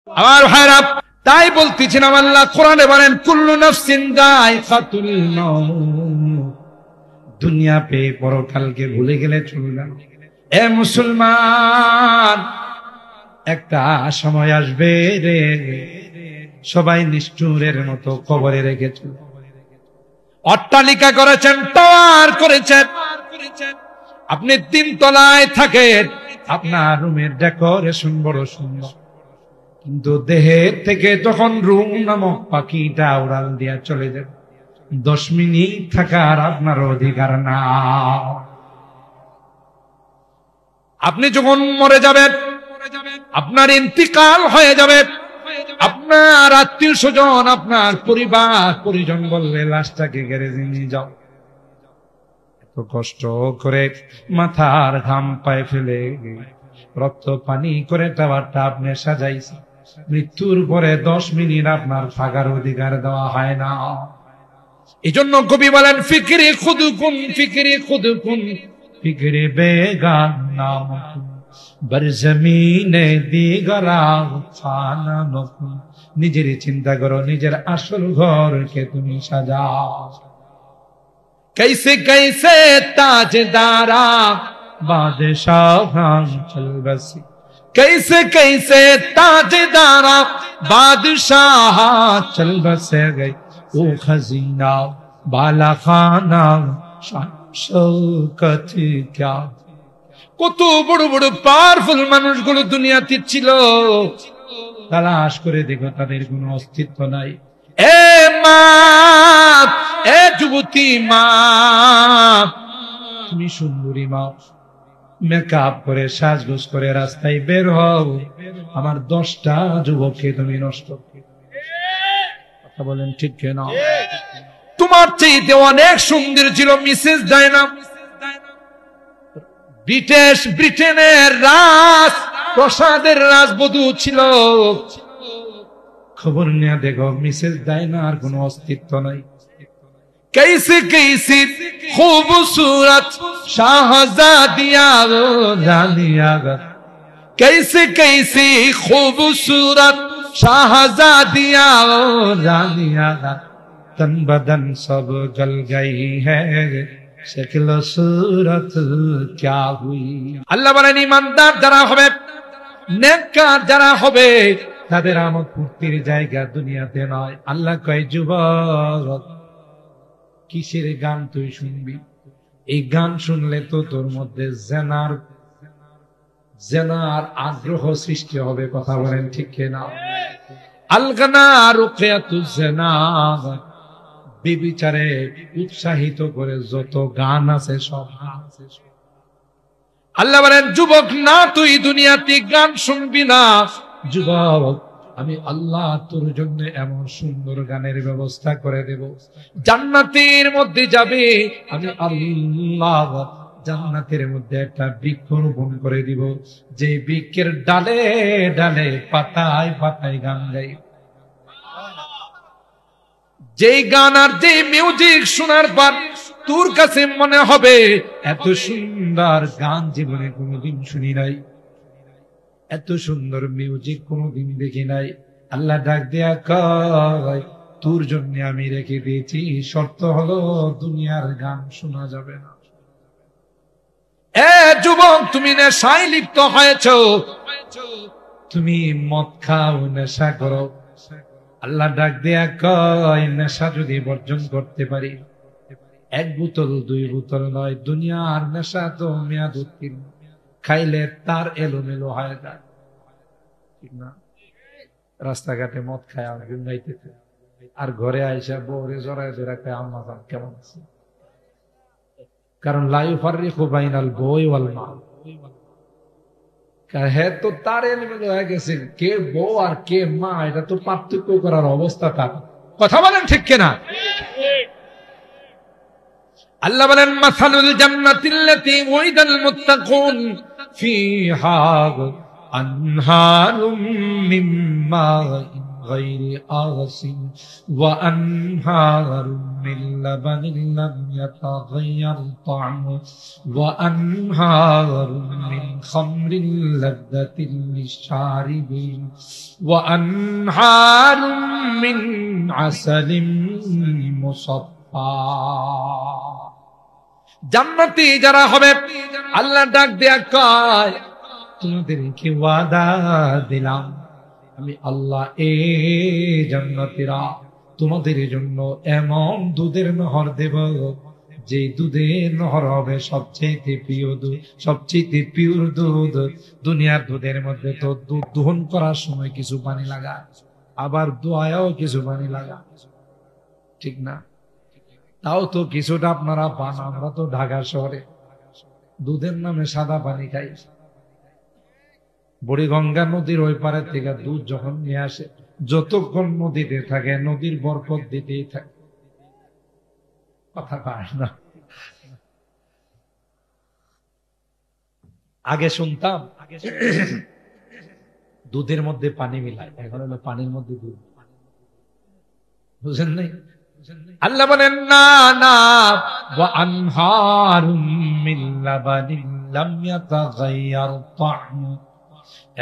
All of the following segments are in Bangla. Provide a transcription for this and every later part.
আমার ভাইরা, তাই বলতেছিলাম আল্লাহ কোরআনে বলেন কুল্লু নাফসিন যায়কাতুল মাউত। দুনিয়া পেয়ে পরকালকে ভুলে গেলে চলবে না। এ মুসলমান, একটা সময় আসবে রে, সবাই নিষ্ঠুরের মতো কবরে রেখেছে। অট্টালিকা করেছেন, টাওয়ার করেছেন, আপনি 3 তলায় থাকেন, আপনার রুমের ডেকোরেশন বড় সুন্দর, কিন্তু দেহের থেকে যখন রুম নামক পাখিটা উড়াল দিয়া চলে যাবে, 10 মিনিট থাকার আপনার অধিকার না। আপনি যখন মরে যাবেন, আপনার ইন্তিকাল হয়ে যাবে, আপনার আত্মীয় স্বজন, আপনার পরিবার পরিজন বলবে লাশটাকে গ্যারেজে নিয়ে যাও। এত কষ্ট করে মাথার ঘাম পায়ে ফেলে রক্ত পানি করে টাওয়ারটা আপনি সাজাইছে, মৃত্যুর পরে 10 মিনিট আপনার থাকার অধিকার দেওয়া হয় না। এই জন্য কবি বলেন ফিকিরে খুদুকুন, ফিকিরে খুদুকুন, ফিকিরে বেগান নাম বরজমিনে দিগরা খানা নকুন। নিজের চিন্তা করো, নিজের আসল ঘরকে তুমি সাজাও। कैसे कैसे ताजदारा बादशाह चल बसी, कैसे कैसे ताजदारा बादशाह चल बसे गई, वो खजीना बाला खाना शौकत क्या। কত বড় বড় পাওয়ারফুল মানুষগুলো দুনিয়াতে ছিল, তালাশ করে দেখো তাদের কোনো অস্তিত্ব নাই। এ মা, এ যুবতী মা, তুমি সুন্দরী মা, মেকআপ করে সাজগোজ করে রাস্তায় বের হও, আমার 10টা যুবককে তুমি নষ্ট কথা বলেন ঠিক না? তোমার চাইতে অনেক সুন্দর ছিল মিসেস ডায়না। ব্রিটেনের রাজ প্রসাদের রাজবধূ ছিল। খবর নিয়ে দেখো মিসেস ডায়নার কোনো অস্তিত্ব নাই। कैसी कैसी खूबसूरत शाहजादिया रानिया, कैसी कैसी खूबसूरत शाहजादिया रानिया, तन बदन सब जल गई है, शक्ल सूरत क्या हुई। আল্লাহ বলেন ইমানদার যারা হবে, নেককার যারা হবে, তাদের আমোদ ফুর্তির জায়গা দুনিয়াতে নয়। আল্লাহ কয় যুবক, কিসের গান তুই শুনবি? এই গান শুনলে তো তোর মধ্যে জেনার আগ্রহ সৃষ্টি হবে। কথা বলেন ঠিক কিনা? আলগানা রুকিয়াতুজ জিনা, বিবিচারে উৎসাহিত করে যত গান আছে সব। আল্লাহ বলেন যুবক না, তুই দুনিয়াতে গান শুনবি না। যুবক, আমি আল্লাহ তোর জন্য এমন সুন্দর গানের ব্যবস্থা করে দেব, জান্নাতের মধ্যে যাবে। আমি আল্লাহ জান্নাতের মধ্যে একটা বৃক্ষ রোপণ করে দিব, যে বৃক্ষের ডালে ডালে পাতায় পাতায় গান গাই। যেই গান আর যে মিউজিক শোনার পর তোর কাছে মনে হবে এত সুন্দর গান জীবনে কোনোদিন শুনি নাই, এত সুন্দর মিউজিক কোনোদিন দেখি নাই। আল্লাহ ডাক দেয়া কয় তোর জন্য আমি রেখে দিয়েছি, শর্ত হলো দুনিয়ার গান শোনা যাবে না। এ যুবক, তুমি নেশায় লিপ্ত হয়েছ, তুমি মদ খাও, নেশা করো। আল্লাহ ডাক দেয়া কয় নেশা যদি বর্জন করতে পারি, 1 বোতল 2 বোতল নয়, দুনিয়ার নেশা তো মেয়াদ উত্তীর্ণ, খাইলে তার এলোমেলো হয়ে যায়, ঠিক না? রাস্তাঘাটে মদ খায় আগুন গাইতেছে, আর ঘরে আইসা বউরে জড়ায় ধরে খায় আম্মা জান কেমন আছে। কারণ লা ইউফাররিকু বাইনাল বই ওয়াল মা, হ্যাঁ তো তার এলোমেলো হয়ে গেছে, কে বউ আর কে মা এটা তো পার্থক্য করার অবস্থা তার। কথা বলেন ঠিক কিনা? আল্লাহ বলেন মাসালুল জান্নাতিল্লাতী ওয়াইদাল মুত্তাকুন ফিহা আনহারুম মিন মাইন غير آغس وأنهار من لبن لم يتغير طعمه وأنهار من خمر لذة للشاربين وأنهار من عسل مصفى জান্নাতি যারা হবে আল্লাহ ডাক দেয়া কয় তোমাদেরকে ওয়াদা দিলাম আমি আল্লাহ এই জান্নাতীরা তোমাদের জন্য এমন দুধের নহর দেব যে দুধের নহর হবে সবচেয়ে প্রিয় দুধ সবচেয়ে পিওর দুধ দুনিয়ার দুধের মধ্যে তো দুধ দহন করার সময় কিছু পানি লাগায় আবার দোয়ায়ও কিছু পানি লাগায় ঠিক না তাও তো কিছুটা আপনারা পান আমরা তো ঢাকা শহরে দুধের নামে সাদা পানি খাই বুড়িগঙ্গা নদীর ওই পারের থেকে দুধ যখন নিয়ে আসে যতক্ষণ নদীতে থাকে নদীর বরকত দিতেই থাকে কথা পায় না আগে শুনতাম দুধের মধ্যে পানি মিলায় এখন হলো পানির মধ্যে দুধ বুঝেন নাই আল্লাহ বলেন না না ওয়া আনহারুম মিন লাবানিন লাম ইয়াতাগায়্যার তা'মু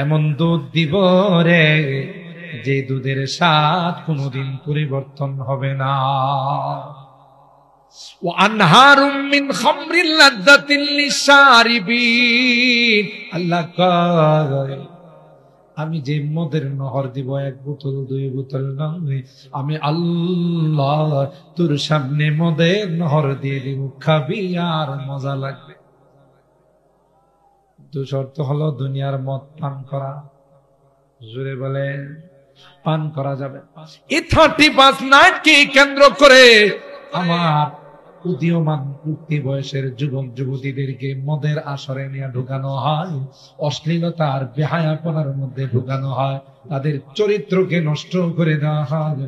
এমন দুধ দিব রে যে দুধের স্বাদ কোনোদিন পরিবর্তন হবে না ওয়া আনহারুম মিন খামরিন লাযযাতিন লিশারিবিন আল্লাহ কয় আমি যে মদের নহর দিব এক বোতল দুই বোতল নয় আমি আল্লাহ তোর সামনে মদের নহর দিয়ে দিব খাবি আর মজা লাগবে তো শর্ত হলো দুনিয়ার মদ পান করা জোরে বলে পান করা যাবে এই 35 নাইটকে কেন্দ্র করে আমার উদীয়মান উঠতি বয়সের যুবক যুবতীদেরকে মদের আসরে নিয়ে ঢুকানো হয় অশ্লীলতা আর বেহায়াপনার মধ্যে ঢুকানো হয় তাদের চরিত্রকে নষ্ট করে দেওয়া হয়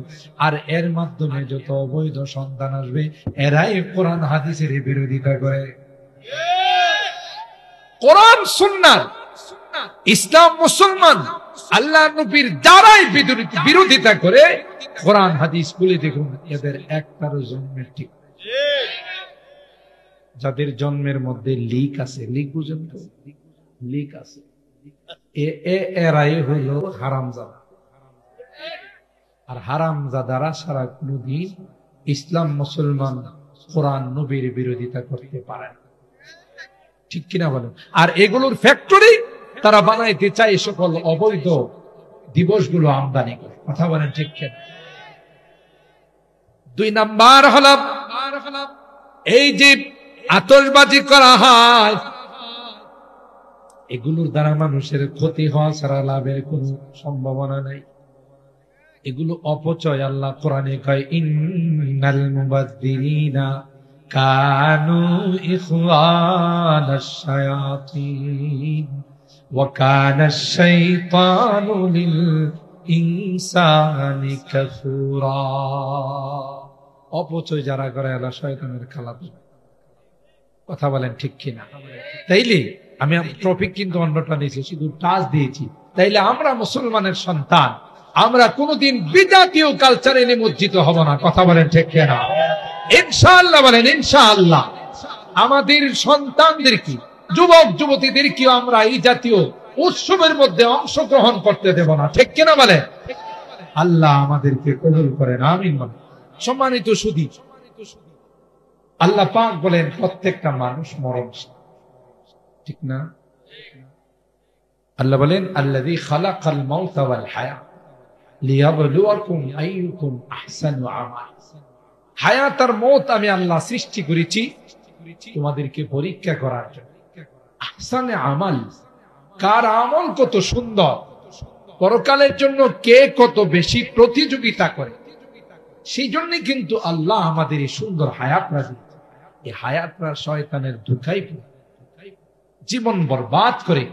আর এর মাধ্যমে যত অবৈধ সন্তান আসবে এরাই কোরআন হাদিসের বিরোধিতা করে কোরআন সুন্নাহ ইসলাম মুসলমান আল্লাহ নবীর যারাই বিরোধিতা করে কোরআন হাদিস বলে দেখুন এদের একটারও জন্মের ঠিক যাদের জন্মের মধ্যে লিক আছে লিক বুঝেন তো লিক আছে এরাই হলো হারামজাদা আর হারামজাদারা সারা কোনদিন ইসলাম মুসলমান কোরআন নবীর বিরোধিতা করতে পারে না ঠিক কিনা বলেন আর এগুলোর ফ্যাক্টরি তারা বানাইতে চায় সকল অবৈধ দিবসগুলো আমদানি করে কথা বলেন ঠিক কিনা 2 নাম্বার হলো এই যে আতশবাজি করা হয় এগুলোর দ্বারা মানুষের ক্ষতি হওয়া ছাড়া লাভের কোনো সম্ভাবনা নাই এগুলো অপচয় আল্লাহ কোরআনে কয় ইন্নাল মুবাযযিরিনা কানু ইখওয়ানাশ শায়াতিন ওয়া কানাশ শাইতানু লিল ইনসানি কাফুরা অপচয় যারা করে আল্লাহ শয়তানের খালাতো কথা বলেন ঠিক কিনা তাইলে আমি টপিক কিন্তু অন্যটা নিয়েছি শুধু টাচ দিয়েছি তাইলে আমরা মুসলমানের সন্তান আমরা কোনোদিন বিজাতীয় কালচারে নিমজ্জিত হব না কথা বলেন ঠিক কিনা ইনশাআল্লাহ বলেন ইনশাআল্লাহ আমাদের সন্তানদেরকে যুবক যুবতীদেরকে আমরা এই জাতীয় উৎসবের মধ্যে অংশগ্রহণ করতে দেব না ঠিক কিনা বলে আল্লাহ আমাদেরকে কবুল করেন আমিন বলেন সম্মানিত সুধী আল্লাহ পাক বলেন প্রত্যেকটা মানুষ মরণশীল ঠিক না আল্লাহ বলেন আল্লাযী খালাকাল মাউতা ওয়াল হায়াত লিয়াবলুয়াকুম আইয়ুকুম আহসানু আমাল হায়াত আর মওত আমি আল্লাহ সৃষ্টি করেছি তোমাদেরকে পরীক্ষা করার জন্য আহসানে আমাল কার আমল কত সুন্দর পরকালের জন্য কে কত বেশি প্রতিযোগিতা করে সেই জন্য কিন্তু আল্লাহ আমাদের এই সুন্দর হায়াত রাখে এই হায়াতরা শয়তানের ধোঁকায় পড়ে জীবন বরবাদ করে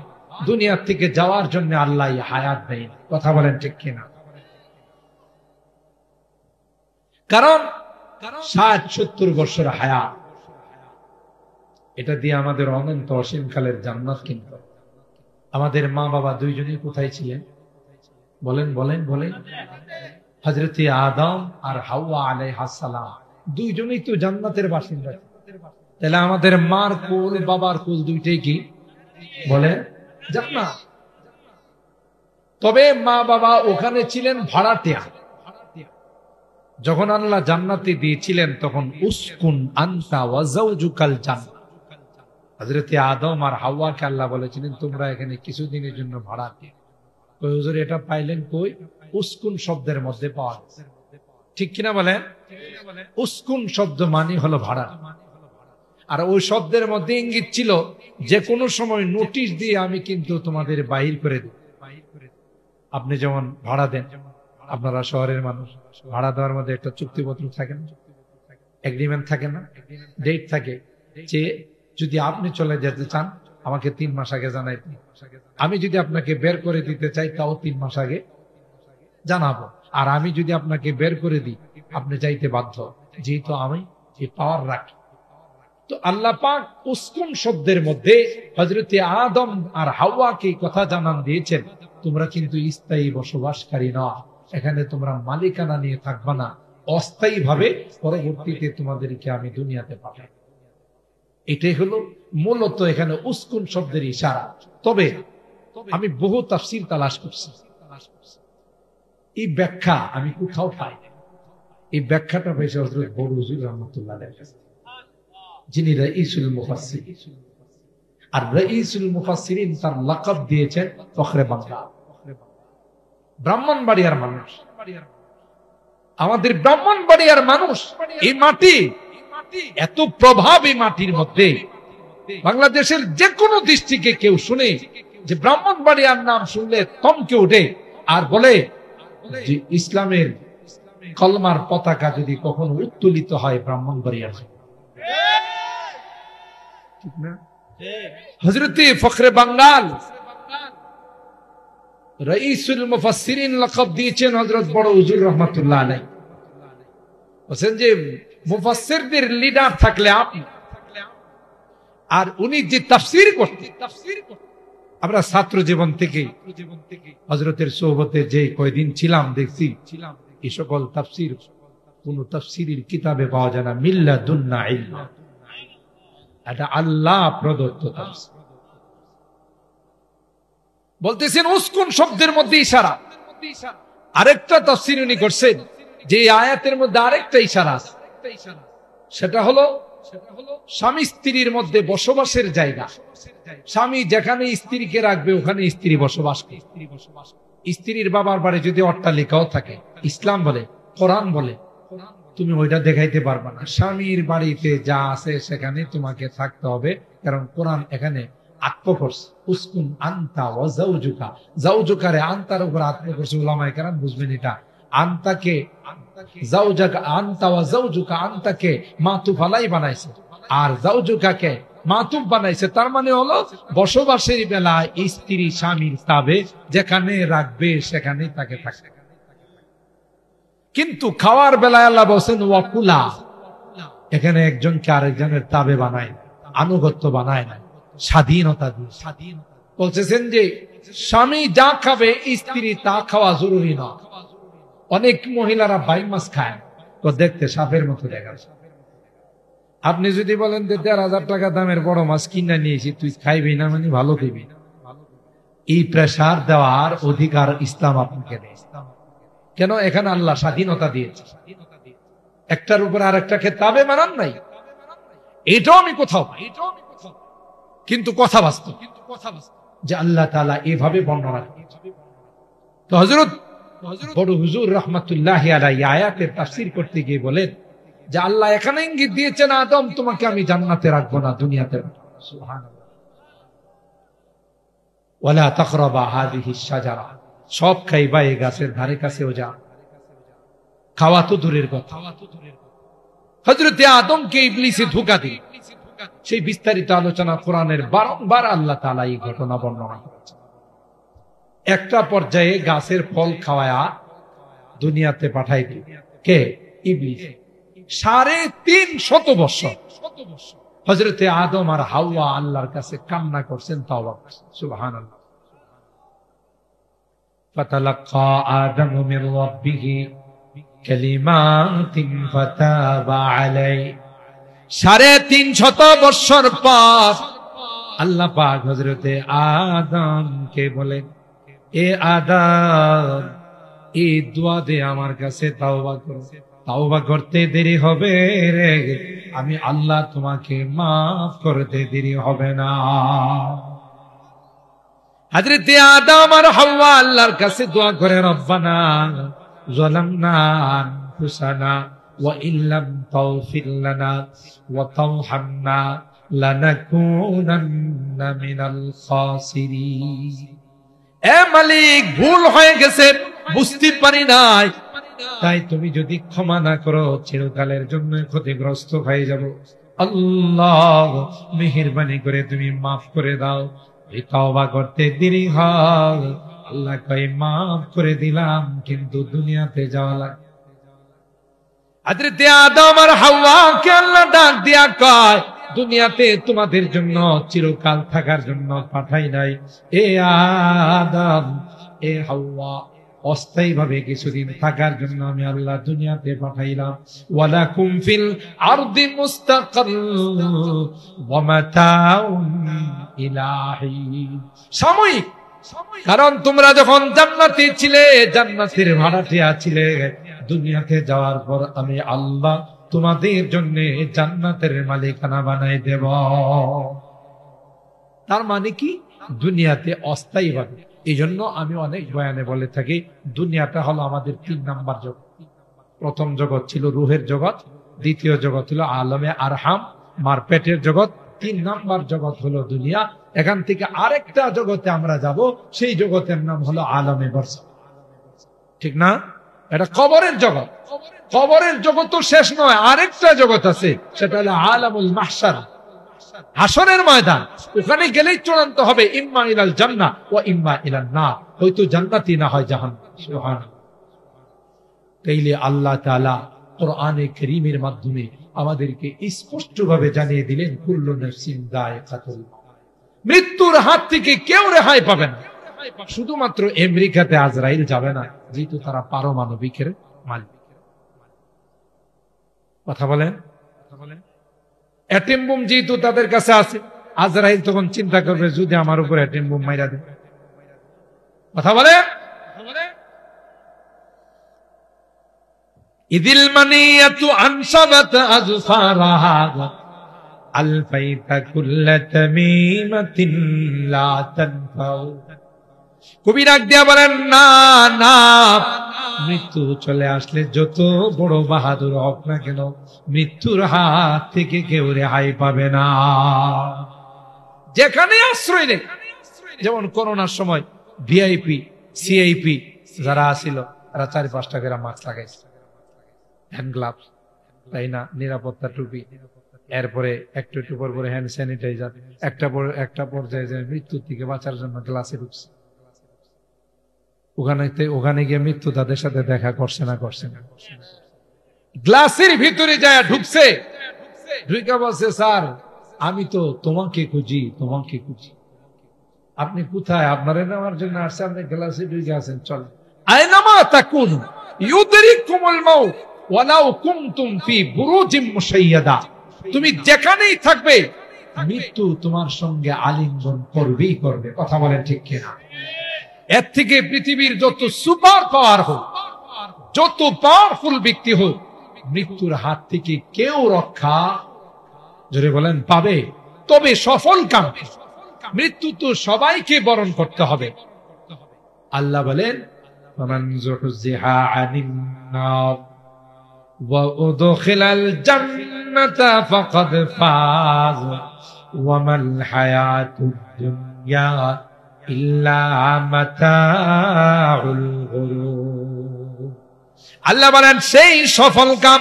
দুনিয়া থেকে যাওয়ার জন্য আল্লাহ এই হায়াত দেয় কথা বলেন ঠিক কিনা কারণ 60-70 বছর হায়াত এটা দিয়ে আমাদের অনন্ত অসীমকালের জান্নাত কিনতে আমাদের মা বাবা দুইজনই কোথায় ছিলেন বলেন বলেন বলেন। হযরতে আদম আর হাওয়া আলাইহিস সালাম দুইজনেই তো জান্নাতের বাসিন্দা। তাহলে আমাদের মার কোল বাবার কোল দুইটাই কি বলে জান্নাত। তবে মা বাবা ওখানে ছিলেন ভাড়াটিয়া। যখন আল্লাহ জান্নাতে দিয়েছিলেন তখন উসকুন আনতা ওয়া যাওজুকাল জান্নাহ। হযরতে আদম আর হাওয়াকে আল্লাহ বলেছিলেন তোমরা এখানে কিছুদিনের জন্য ভাড়াটিয়া। কই হুজুর এটা পাইলেন কই? উসকুন শব্দের মধ্যে পাওয়া যায়, ঠিক কিনা বলেন? উসকুন শব্দ মানে হলো ভাড়া। আর ওই শব্দের মধ্যে ইঙ্গিত ছিল যে কোনো সময় নোটিশ দিয়ে আমি কিন্তু তোমাদের বাহির করে দেব। আপনি যেমন ভাড়া দেন, আপনারা শহরের মানুষ, ভাড়া দেওয়ার মধ্যে একটা চুক্তিপত্র থাকে না, এগ্রিমেন্ট থাকে না, ডেট থাকে যে যদি আপনি চলে যেতে চান আমাকে 3 মাস আগে জানাইতে, আমি যদি আপনাকে বের করে দিতে চাই তাও 3 মাস আগে জানাবো, আর আমি যদি আপনাকে বের করে দিই আপনি চাইতে বাধ্য, যেহেতু আমি এই পাওয়ার রাখি। তো আল্লাহ পাক উসকুন শব্দের মধ্যে হযরতে আদম আর হাওয়াকে কথা জানান দিয়েছেন তোমরা কিন্তু স্থায়ী বসবাসকারী না, এখানে তোমরা মালিকানা নিয়ে থাকবা না, অস্থায়ী ভাবে পরবর্তীতে তোমাদেরকে আমি দুনিয়াতে পাঠাবো। এটাই হলো মূলত এখানে উসকুন শব্দের ইশারা। তবে আমি বহু তাফসীর তালাশ করছি, এই ব্যাখ্যা আমি কোথাও পাই না। এই ব্যাখ্যাটা পেয়েছে হযরত বড় হুজুর রাহমাতুল্লাহ আলাইহি কাছে, যিনি রাইসুল মুফাসসিরিন। আর রাইসুল মুফাসসিরিন তার লাকাব দিয়েছেন ফখরে বাংলা, ব্রাহ্মণবাড়িয়ার মানুষ। আমাদের ব্রাহ্মণবাড়িয়ার মানুষ, এই মাটি এত প্রভাব, এই মাটির মধ্যে বাংলাদেশের যে কোনো ডিস্ট্রিক্টে কেউ শুনে যে ব্রাহ্মণবাড়িয়ার নাম শুনলে থমকে ওঠে আর বলে যে ইসলামের কলমার পতাকা যদি কখনো উত্তোলিত হয় ব্রাহ্মণবাড়িয়ার, ঠিক না? হযরতে ফখরে বাঙ্গাল রাইসুল মুফাসসিরিন লাকাব দিয়েছেন হযরত বড় হুজুর রাহমাতুল্লাহ আলাইহি। বলেন যে মুফাসসিরদের লিডার থাকলে আপনি, আর উনি যে তাফসীর করতেন, আমরা ছাত্র জীবন থেকে হযরতের সোহবতে যে কয়দিন ছিলাম দেখছি এই সকল তাফসীর কোন তাফসীরের কিতাবে পাওয়া যায় না, মিল্লাদুন্না ইলম, এটা আল্লাহ প্রদত্ত তাফসীর। বলতেছেন উসকুন শব্দের মধ্যে ইশারা। আরেকটা তাফসীর উনি করছেন যে আয়াতের মধ্যে আরেকটা ইশারা আছে, সেটা হলো স্বামী স্ত্রীর মধ্যে বসবাসের জায়গা। স্বামী যেখানে স্ত্রীকে রাখবে ওখানে স্ত্রী বসবাস করবে। স্ত্রীর বাবার বাড়ি যদি অট্টালিকাও থাকে, ইসলাম বলে, কোরআন বলে তুমি ওইটা দেখাইতে পারবা না। স্বামীর বাড়িতে যা আছে সেখানে তোমাকে থাকতে হবে, কারণ কোরআন এখানে আত্ম করছে। উসকুন আনতা ওয়া যাওজুকা, যাওজুকারে আনতার উপর আত্ম করছে। উলামায়ে কেরাম বুঝবেন এটা, আনতাকে যাওজাকা, আনতা ওয়া যাওজুকা, আনতাকে মাতুফ আলাই বানাইছে আর যাওজুকাকে মাতুফ বানাইছে। তার মানে হলো বসবাসের বেলায় স্ত্রী স্বামীর তাবে যেখানে রাখবে সেখানে তাকে থাকবে। কিন্তু খাওয়ার বেলায় আল্লাহ বলেন ওয়াকুলা, এখানে একজনকে আরেকজনের তাবে বানায়, আনুগত্য বানায় না, স্বাধীনতা দিয়ে। বলতেছেন যে স্বামী যা খাবে স্ত্রী তা খাওয়া জরুরি না। অনেক মহিলারা বাই মাছ খায়, তো দেখতে সাপের মতো দেখা যায়। আপনি যদি বলেন যে ১,৫০০ টাকা দামের বড় মাছ কিনা নিয়েছি, তুই খাইবি না মানে ভালো খাইবি, এই প্রেসার দেওয়ার অধিকার ইসলাম আপনাকে দেয়। কেন? এখানে আল্লাহ স্বাধীনতা দিয়েছে, একটার উপর আরেকটাকে তাবে মানান নাই। এটাও আমি কোথাও পাই, কিন্তু কথা বাস্তব যে আল্লাহ তাআলা এভাবে বর্ণনা করেছেন। তো হযরত বড় হুজুর রাহমাতুল্লাহি আলাইহি আয়াতের তাফসীর করতে গিয়ে বলেন যে আল্লাহ এখানে ইঙ্গিত দিয়েছেন আদম তোমাকে আমি জান্নাতে রাখবো না, দুনিয়াতে রাখবো। সুবহানাল্লাহ। ওয়ালা তাকরাবা হাযিহিশ শাজারা, সব খাইবা এই গাছের ধারে কাছেও যা, খাওয়া তো দূরের কথা। হযরতে আদমকে ইবলিসে ধোঁকা দিল, সেই বিস্তারিত আলোচনা কোরআনের বারংবার আল্লাহ তাআলা এই ঘটনা বর্ণনা করেছেন। একটা পর্যায়ে গাছের ফল খাওয়ায়া দুনিয়াতে পাঠাই দিল কে? ইবলিস। ৩৫০ বছর হযরতে আদম আর হাওয়া আল্লাহর কাছে কান্না করছেন, তাওবা করছেন। সুবহানাল্লাহ। ফাতালাক্কা আদামু মির রাব্বিহি কালিমাতিন ফাতাবা আলাইহি। 350 বছর পর আল্লাহ পাক হযরতে আদমকে বলেন, এ আদম, এই দোয়া দে আমার কাছে তাওবা করো। তাওবা করতে দেরি হবে রে, আমি আল্লাহ তোমাকে মাফ করতে দেরি হবে না। হযরতে আদম আর হাওয়া আল্লাহর কাছে দোয়া করে, রব্বানা যালামনা আনফুসানা ওয়া ইল্লাম তাগফির লানা ওয়া তারহামনা লানাকুনান্না মিনাল খাসিরিন। এ মালিক, ভুল হয়ে গেছে, বুঝতে পারি নাই, তাই তুমি যদি ক্ষমা না করো চিরকালের জন্য ক্ষতিগ্রস্ত হয়ে যাব। আল্লাহ মেহেরবানি করে তুমি মাফ করে দাও। এই তওবা করতে দেরি হয়, আল্লাহ কয় মাফ করে দিলাম, কিন্তু দুনিয়াতে যাওয়া লাগে। হযরতে আদম আর হাওয়াকে আল্লাহ ডাক দিয়া কয়, দুনিয়াতে তোমাদের জন্য চিরকাল থাকার জন্য পাঠাই নাই। এ আদম, এ হাওয়া, অস্থায়ী ভাবে কিছুদিন থাকার জন্য আমি আল্লাহ দুনিয়াতে পাঠাইলাম। ওয়ালাকুম ফিল আরদি মুস্তাকাররুন ওয়া মাতাউন ইলা হিন। সাময়িক, কারণ তোমরা যখন জান্নাতে ছিলে, জান্নাতের ভাড়াটিয়া ছিলে, দুনিয়াতে যাওয়ার পর আমি আল্লাহ তোমাদের জন্য জান্নাতের মালিকানা বানাই দেব। তার মানে কি? দুনিয়াতে অস্থায়ী ভাবে। এই জন্য আমি অনেক বয়ানে বলে থাকি, দুনিয়াটা হলো আমাদের 3 নাম্বার জগৎ। প্রথম জগৎ ছিল রুহের জগৎ, দ্বিতীয় জগৎ হলো আলমে আরহাম, মার পেটের জগৎ, 3 নাম্বার জগৎ হলো দুনিয়া। এখান থেকে আরেকটা জগতে আমরা যাব, সেই জগতের নাম হলো আলমে বরজাখ। ঠিক না? এটা কবরের জগৎ। কবরের জগৎ তো শেষ নয়, আরেকটা জগৎ আছে, সেটা হলো আলামুল মাহশার, হাসরের ময়দান। ওখানে গেলেই চূড়ান্ত হবে ইম্মা ইলাল জান্নাহ ওয়া ইম্মা ইলান নার, হয়তো জান্নাতি না হয় জাহান্নাম। সুবহানাল্লাহ। তাইলে আল্লাহ তাআলা কোরআনে কারীমের মাধ্যমে আমাদেরকে স্পষ্টভাবে জানিয়ে দিলেন, কুল্লু নাফসিন যায়কাতুল মাউত, মৃত্যুর হাত থেকে কেউ রেহাই পাবে না। শুধুমাত্র আমেরিকাতে আজরাইল যাবে না, যেহেতু তারা পারমাণবিকের মালিক। কথা বলেন? অ্যাটম বোম যেহেতু তাদের কাছে আছে, আজরাইল তখন চিন্তা করবে, যদি আমার উপর অ্যাটম বোম মাইরা দেয়। কথা বলে? ইদিল মানিয়াতু আনসাবাত আযফারাহা আলফাইতা কুল্লা তামিমাতিন লা তানফাউ। কবি ডাক দিয়া বলেন, না না, মৃত্যু চলে আসলে যত বড় বাহাদুর হোক না কেন, মৃত্যুর হাত থেকে কেউ রেহাই পাবে না। যেখানে আশ্রয় নেই, যেমন করোনার সময় ভিআইপি সিআইপি যারা আসিল, তারা 4-5টা করে মাস্ক লাগাইছে, হ্যান্ড গ্লাভস, তাই না, নিরাপত্তা টুপি, এরপরে একটু একটু পরে হ্যান্ড স্যানিটাইজার, একটা পর্যায়ে যে মৃত্যুর থেকে বাঁচার জন্য গ্লাসে ঢুকছে। ওখানে গিয়ে মৃত্যু তাদের সাথে দেখা করছে না? গ্লাসের ভিতরে যায় ঢুকছে, ঢুকে বলছে, স্যার আমি তো তোমাকে খুঁজি। আপনি কোথায়? আপনারে নেওয়ার জন্য আসছে, আপনি গ্লাসে ঢুকে আছেন। চল, আইনামা তাকুনু ইউদরিকুমুল মাউত ওয়ালাউ কুনতুম ফি বুরুজিম মুশাইয়াদা। তুমি যেখানেই থাকবে, মৃত্যু তোমার সঙ্গে আলিঙ্গন করবেই করবে। কথা বলেন ঠিক কিনা? এর থেকে পৃথিবীর যত সুপার পাওয়ার হোক, যত পাওয়ারফুল ব্যক্তি হোক, মৃত্যুর হাত থেকে কেউ রক্ষা, জোরে বলেন, পাবে। তবে সফল কাম, মৃত্যু তো সবাইকে বরণ করতে হবে। আল্লাহ বলেন, ফামান যুহজিহা আনিন নার ওয়া উদখিলাল জান্নাতা ফাকাদ ফাজ ওয়া মাল হায়াতুদ দুনিয়া ইল্লা মাতাউল গুরুর। আল্লাহ বলেন, সেই সফল কাম,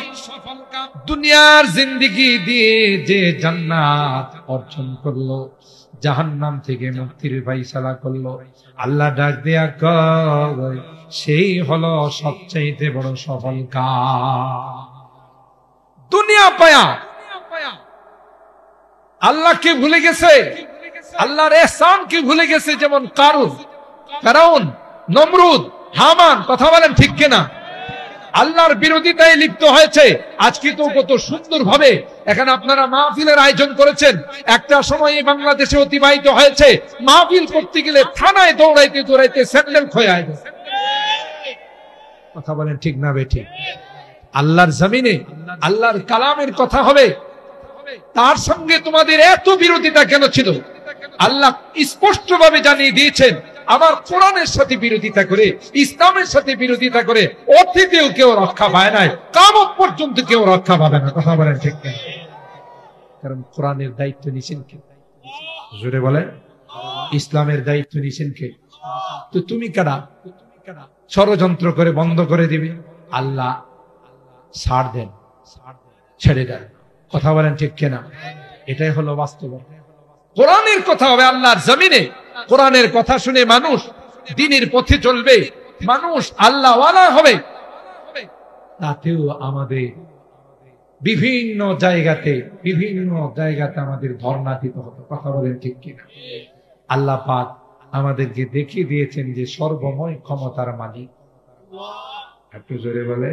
দুনিয়ার জিন্দেগি দিয়ে যে জান্নাত অর্জন করলো, জাহান্নাম থেকে মুক্তির ফায়সালা করলো, আল্লাহ ডাক দেয়া কয়, সেই হলো সবচেয়ে বড় সফল কাম। দুনিয়া পায়া আল্লাহকে ভুলে গেছে, আল্লাহর ইহসানকে ভুলে গেছে। যেমন কারুন, ফেরাউন নমরুদ, হামান, কথা বলেন ঠিক কিনা? আল্লাহর বিরোধিতায় লিপ্ত হয়েছে। আজকে তো কত সুন্দর ভাবে এখানে আপনারা মাহফিলের আয়োজন করেছেন। একটা সময় বাংলাদেশে অতিবাহিত হয়েছে, মাহফিল করতে গেলে থানায় দৌড়াইতে দৌড়াইতে স্যান্ডেল খোয়া যায়। কথা বলেন ঠিক না বেঠিক? আল্লাহর জমিনে আল্লাহর কালামের কথা হবে, তার সঙ্গে তোমাদের এত বিরোধিতা কেন ছিল? আল্লাহ স্পষ্ট ভাবে জানিয়ে দিয়েছেন, আমার কোরআনের সাথে বিরোধিতা করে, ইসলামের সাথে বিরোধিতা করে অতীতেও কেউ রক্ষা পায় নাই, কিয়ামত পর্যন্ত কেউ রক্ষা পাবে না। কথা বলেন ঠিক না? কারণ কোরআনের দায়িত্ব নিছেন কে? জোরে বলেন। ইসলামের দায়িত্ব নিছেন কে? তো তুমি কারা ষড়যন্ত্র করে বন্ধ করে দিবে? আল্লাহ ছাড় দেন, ছেড়ে দেন। কথা বলেন ঠিক কিনা? এটাই হলো বাস্তব। কোরআনের কথা হবে আল্লাহর জমিনে, কোরআনের কথা শুনে মানুষ দ্বীনের পথে চলবে, মানুষ আল্লাহওয়ালা হবে। তাতেও আমাদের বিভিন্ন জায়গাতে আমাদের ধর্ণা দিতে হবে। কথা বলেন ঠিক কিনা? আল্লাহ পাক আমাদেরকে দেখিয়ে দিয়েছেন যে সর্বময় ক্ষমতার মালিক। একটু জোরে বলে।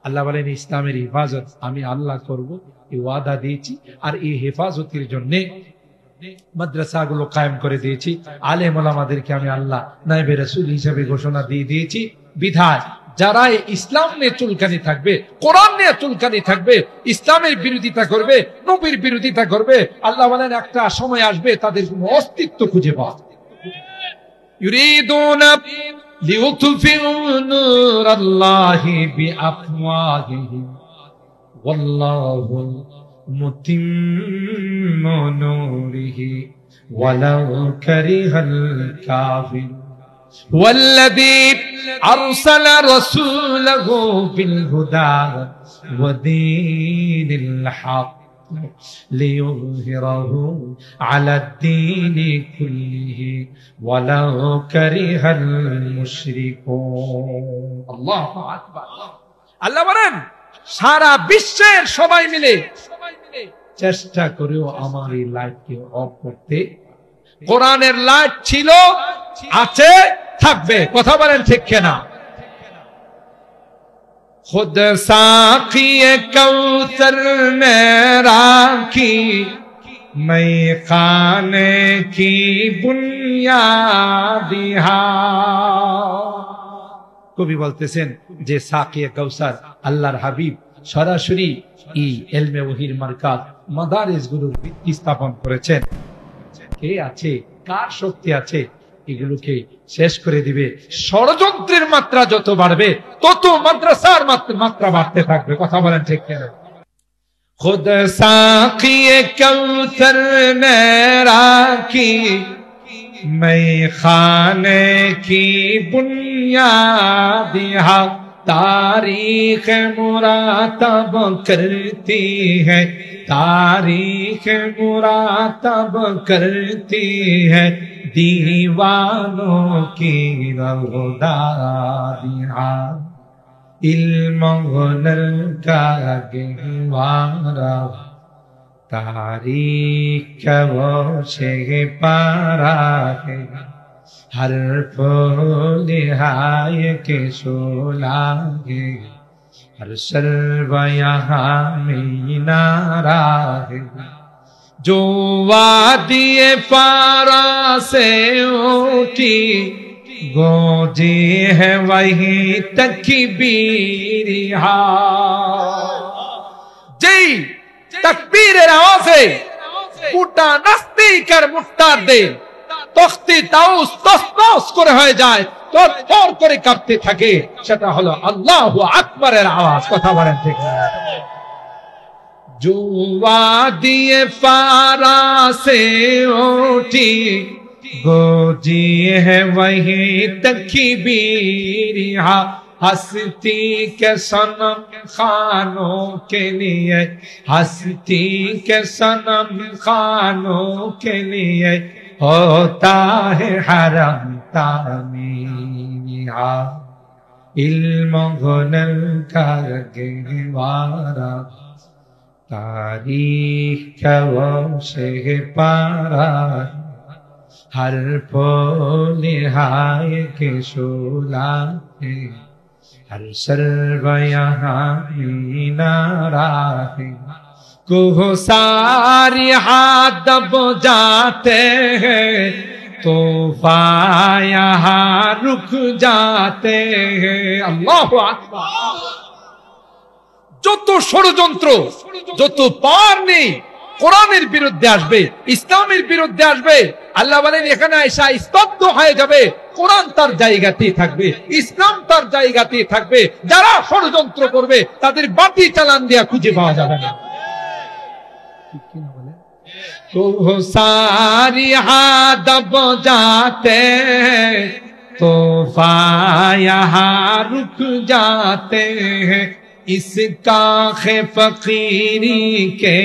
আল্লাহ বলেন ইসলামের হেফাজত আমি আল্লাহ করব, এই ওয়াদা দিয়েছি। আর এই হেফাজতের জন্য মাদ্রাসাগুলো কায়েম করে দিয়েছি, আলেম ওলামাদেরকে আমি আল্লাহ নায়েবে রাসূল হিসেবে ঘোষণা দিয়ে দিয়েছি। বিধায় যারা ইসলাম নিয়ে চুলকানি থাকবে, কোরআন নিয়ে চুলকানি থাকবে, ইসলামের বিরোধিতা করবে, নবীর বিরোধিতা করবে, আল্লাহ বলেন একটা সময় আসবে তাদের কোনো অস্তিত্ব খুঁজে পাওয়া যাবে। ইউরিদুনা লিইউতফিউ নূরাল্লাহি বিআফওয়াহিহিম ওয়াল্লাহু মুতিম্মু নূরিহি ওয়ালাউ কারিহাল কাফিরুন والذي أرسل رسوله بالهدى ودين الحق ليظهره على الدين كله ولو كره المشركون الله أكبر আল্লাহ বলেন সারা বিশ্বের সবাই মিলে চেষ্টা করেও আমার এই লাইটকে অফ করতে। কোরআনের লাইট ছিল, আছে, থাকবে। কথা বলেন ঠিক কিনা? खुद साकी कौसर में राखी मैं खाने की बुनियादी কবি বলতেছেন যে সাকিয়ে কৌসার আল্লাহর হাবিব সরাসরি এই ইলমে ওহীর মার্কাজ মাদারিস গুলোর ভিত্তি স্থাপন করেছেন। কে আছে, কার শক্তি আছে, এগুলোকে শেষ করে দিবে। ষড়যন্ত্রের মাত্রা যত বাড়বে তত মাদ্রাসার মাত্রা বাড়তে থাকবে। কথা বলেন ঠিক কিনা? খুদ সাকিয়ে কৌসর নে রাখি मैं खाने की बुनियादी हक तारीख मुरातब करती है, तारीख मुरातब करती है दीवानों की रौदादियाँ इल्म हुनर का गहवारा तारीख का वो पारा है हर फूल हाय के शोलागे हर सर्व यहाँ मीनारा है जो वादिए पारा से उठी गोजी है वही तकबीरिहा जय तकबीरेर आवाजे গোটা নাস্তিকের মুক্তার দে তখতি তাউস তসনস করে হয়ে যায়, তরতর করে কাঁপতে থাকে। সেটা হলো আল্লাহু আকবারের আওয়াজ। কথা বলেন ঠিক না? जो वादिए पारा से उठी गोजी है वही तकबीरिहा हस्ती के सनम खानों के लिए हस्ती के सनम खानों के लिए होता है हरम तामीहा इल्म हुनर का गहवारा तारीख का वो पारा हर फूल हाय के शोला है, हर सर्व यहाँ मीनारा है। कोहसार यहाँ दब जाते हैं, तूफान यहाँ रुक जाते हैं। अल्लाहु আকবার। যত ষড়যন্ত্র, যত পারনি কোরআনের বিরুদ্ধে আসবে, ইসলামের বিরুদ্ধে আসবে, আল্লাহ বলেন এখানে আয়েশা স্তব্ধ হয়ে যাবে। কোরআন তার জায়গাতেই থাকবে, ইসলাম তার জায়গাতেই থাকবে। যারা ষড়যন্ত্র করবে তাদের বাতি চালান দিয়া খুঁজে পাওয়া যাবে না। तो सारी दब जाते हैं, तूफान यहाँ रुक जाते हैं। इस काखे फकीरी के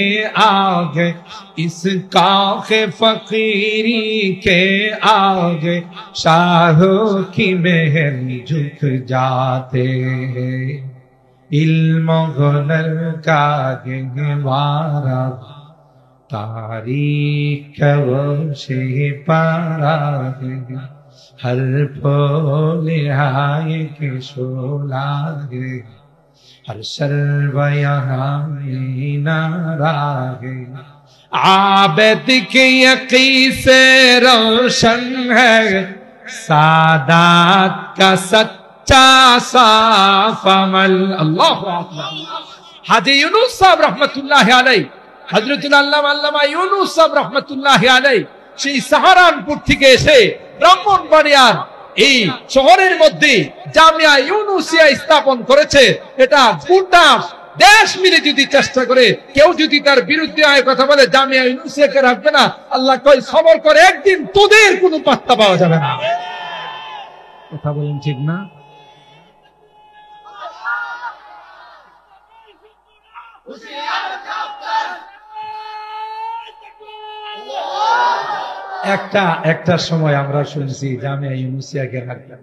आगे, इस काखे फकीरी के आगे शाहों की महल झुक जाते हैं। इल्म हुनर का गहवारा तारीख वो से पारा है, हर फूल हाय के शोला है, हर सर्व यहाँ मीनारा है। आबिद के यकीन से रोशन है, सादात का सच्चा साफ अमल। अल्लाहु अकबर। हाजी यूनुस साहब रहमतुल्लाह अलैह, হযরতুল আল্লামা ইউনুস সাহেব রাহমাতুল্লাহি আলাইহি সেই সাহারানপুর থেকে এসে ব্রাহ্মণবাড়িয়ার এই শহরের মধ্যে জামিয়া ইউনুসিয়া স্থাপন করেছে। এটা গোটা দেশ মিলে যদি চেষ্টা করে কেউ যদি তার বিরুদ্ধে আয় কথা বলে, জামিয়া ইউনুসিয়াকে রাখবে না। আল্লাহ কয় সবর করে, একদিন তোদের কোনো পাত্তা পাওয়া যাবে না। কথা বলেন ঠিক না? একটা সময় আমরা শুনছি জামিয়া ইউনুসিয়াকে রাখলাম,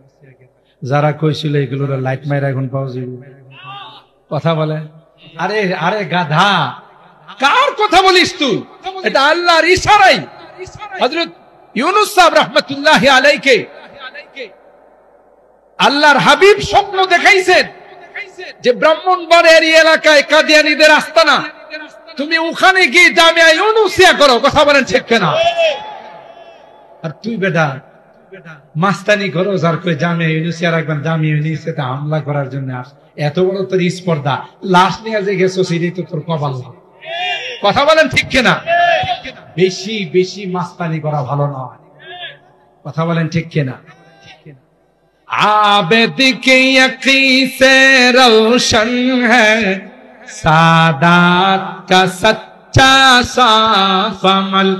যারা কইছিল এগুলোর লাইট মাইরা এখন পাওয়া যাবে। কথা বলে, আরে আরে গাধা, কার কথা বলিস তুই? এটা আল্লাহর ইশারাই হযরত ইউনুস সাহেব রাহমাতুল্লাহি আলাইহিকে আল্লাহর হাবিব স্বপ্ন দেখাইছেন যে ব্রাহ্মণবাড়িয়ার এলাকায় কাদিয়ানীদের আস্তানা, তুমি ওখানে গিয়ে জামিয়া ইউনুসিয়া করো। কথা বলেন ঠিক কিনা? আর তুই বেটা মাস্তানি করো, যার কই জামিয়া ইউনুসিয়া রাখবেন, জামিয়া ইউনুসিয়াতে হামলা করার জন্য এত বড় তোর স্পর্ধা, লাশ নিয়ে যে গেছো সেটাই তো তোর কপাল। কথা বলেন ঠিক কিনা? বেশি বেশি মাস্তানি করা ভালো নয়। কথা বলেন ঠিক কিনা? आबिद के यकीन से रोशन है, सादात का सच्चा साफ अमल।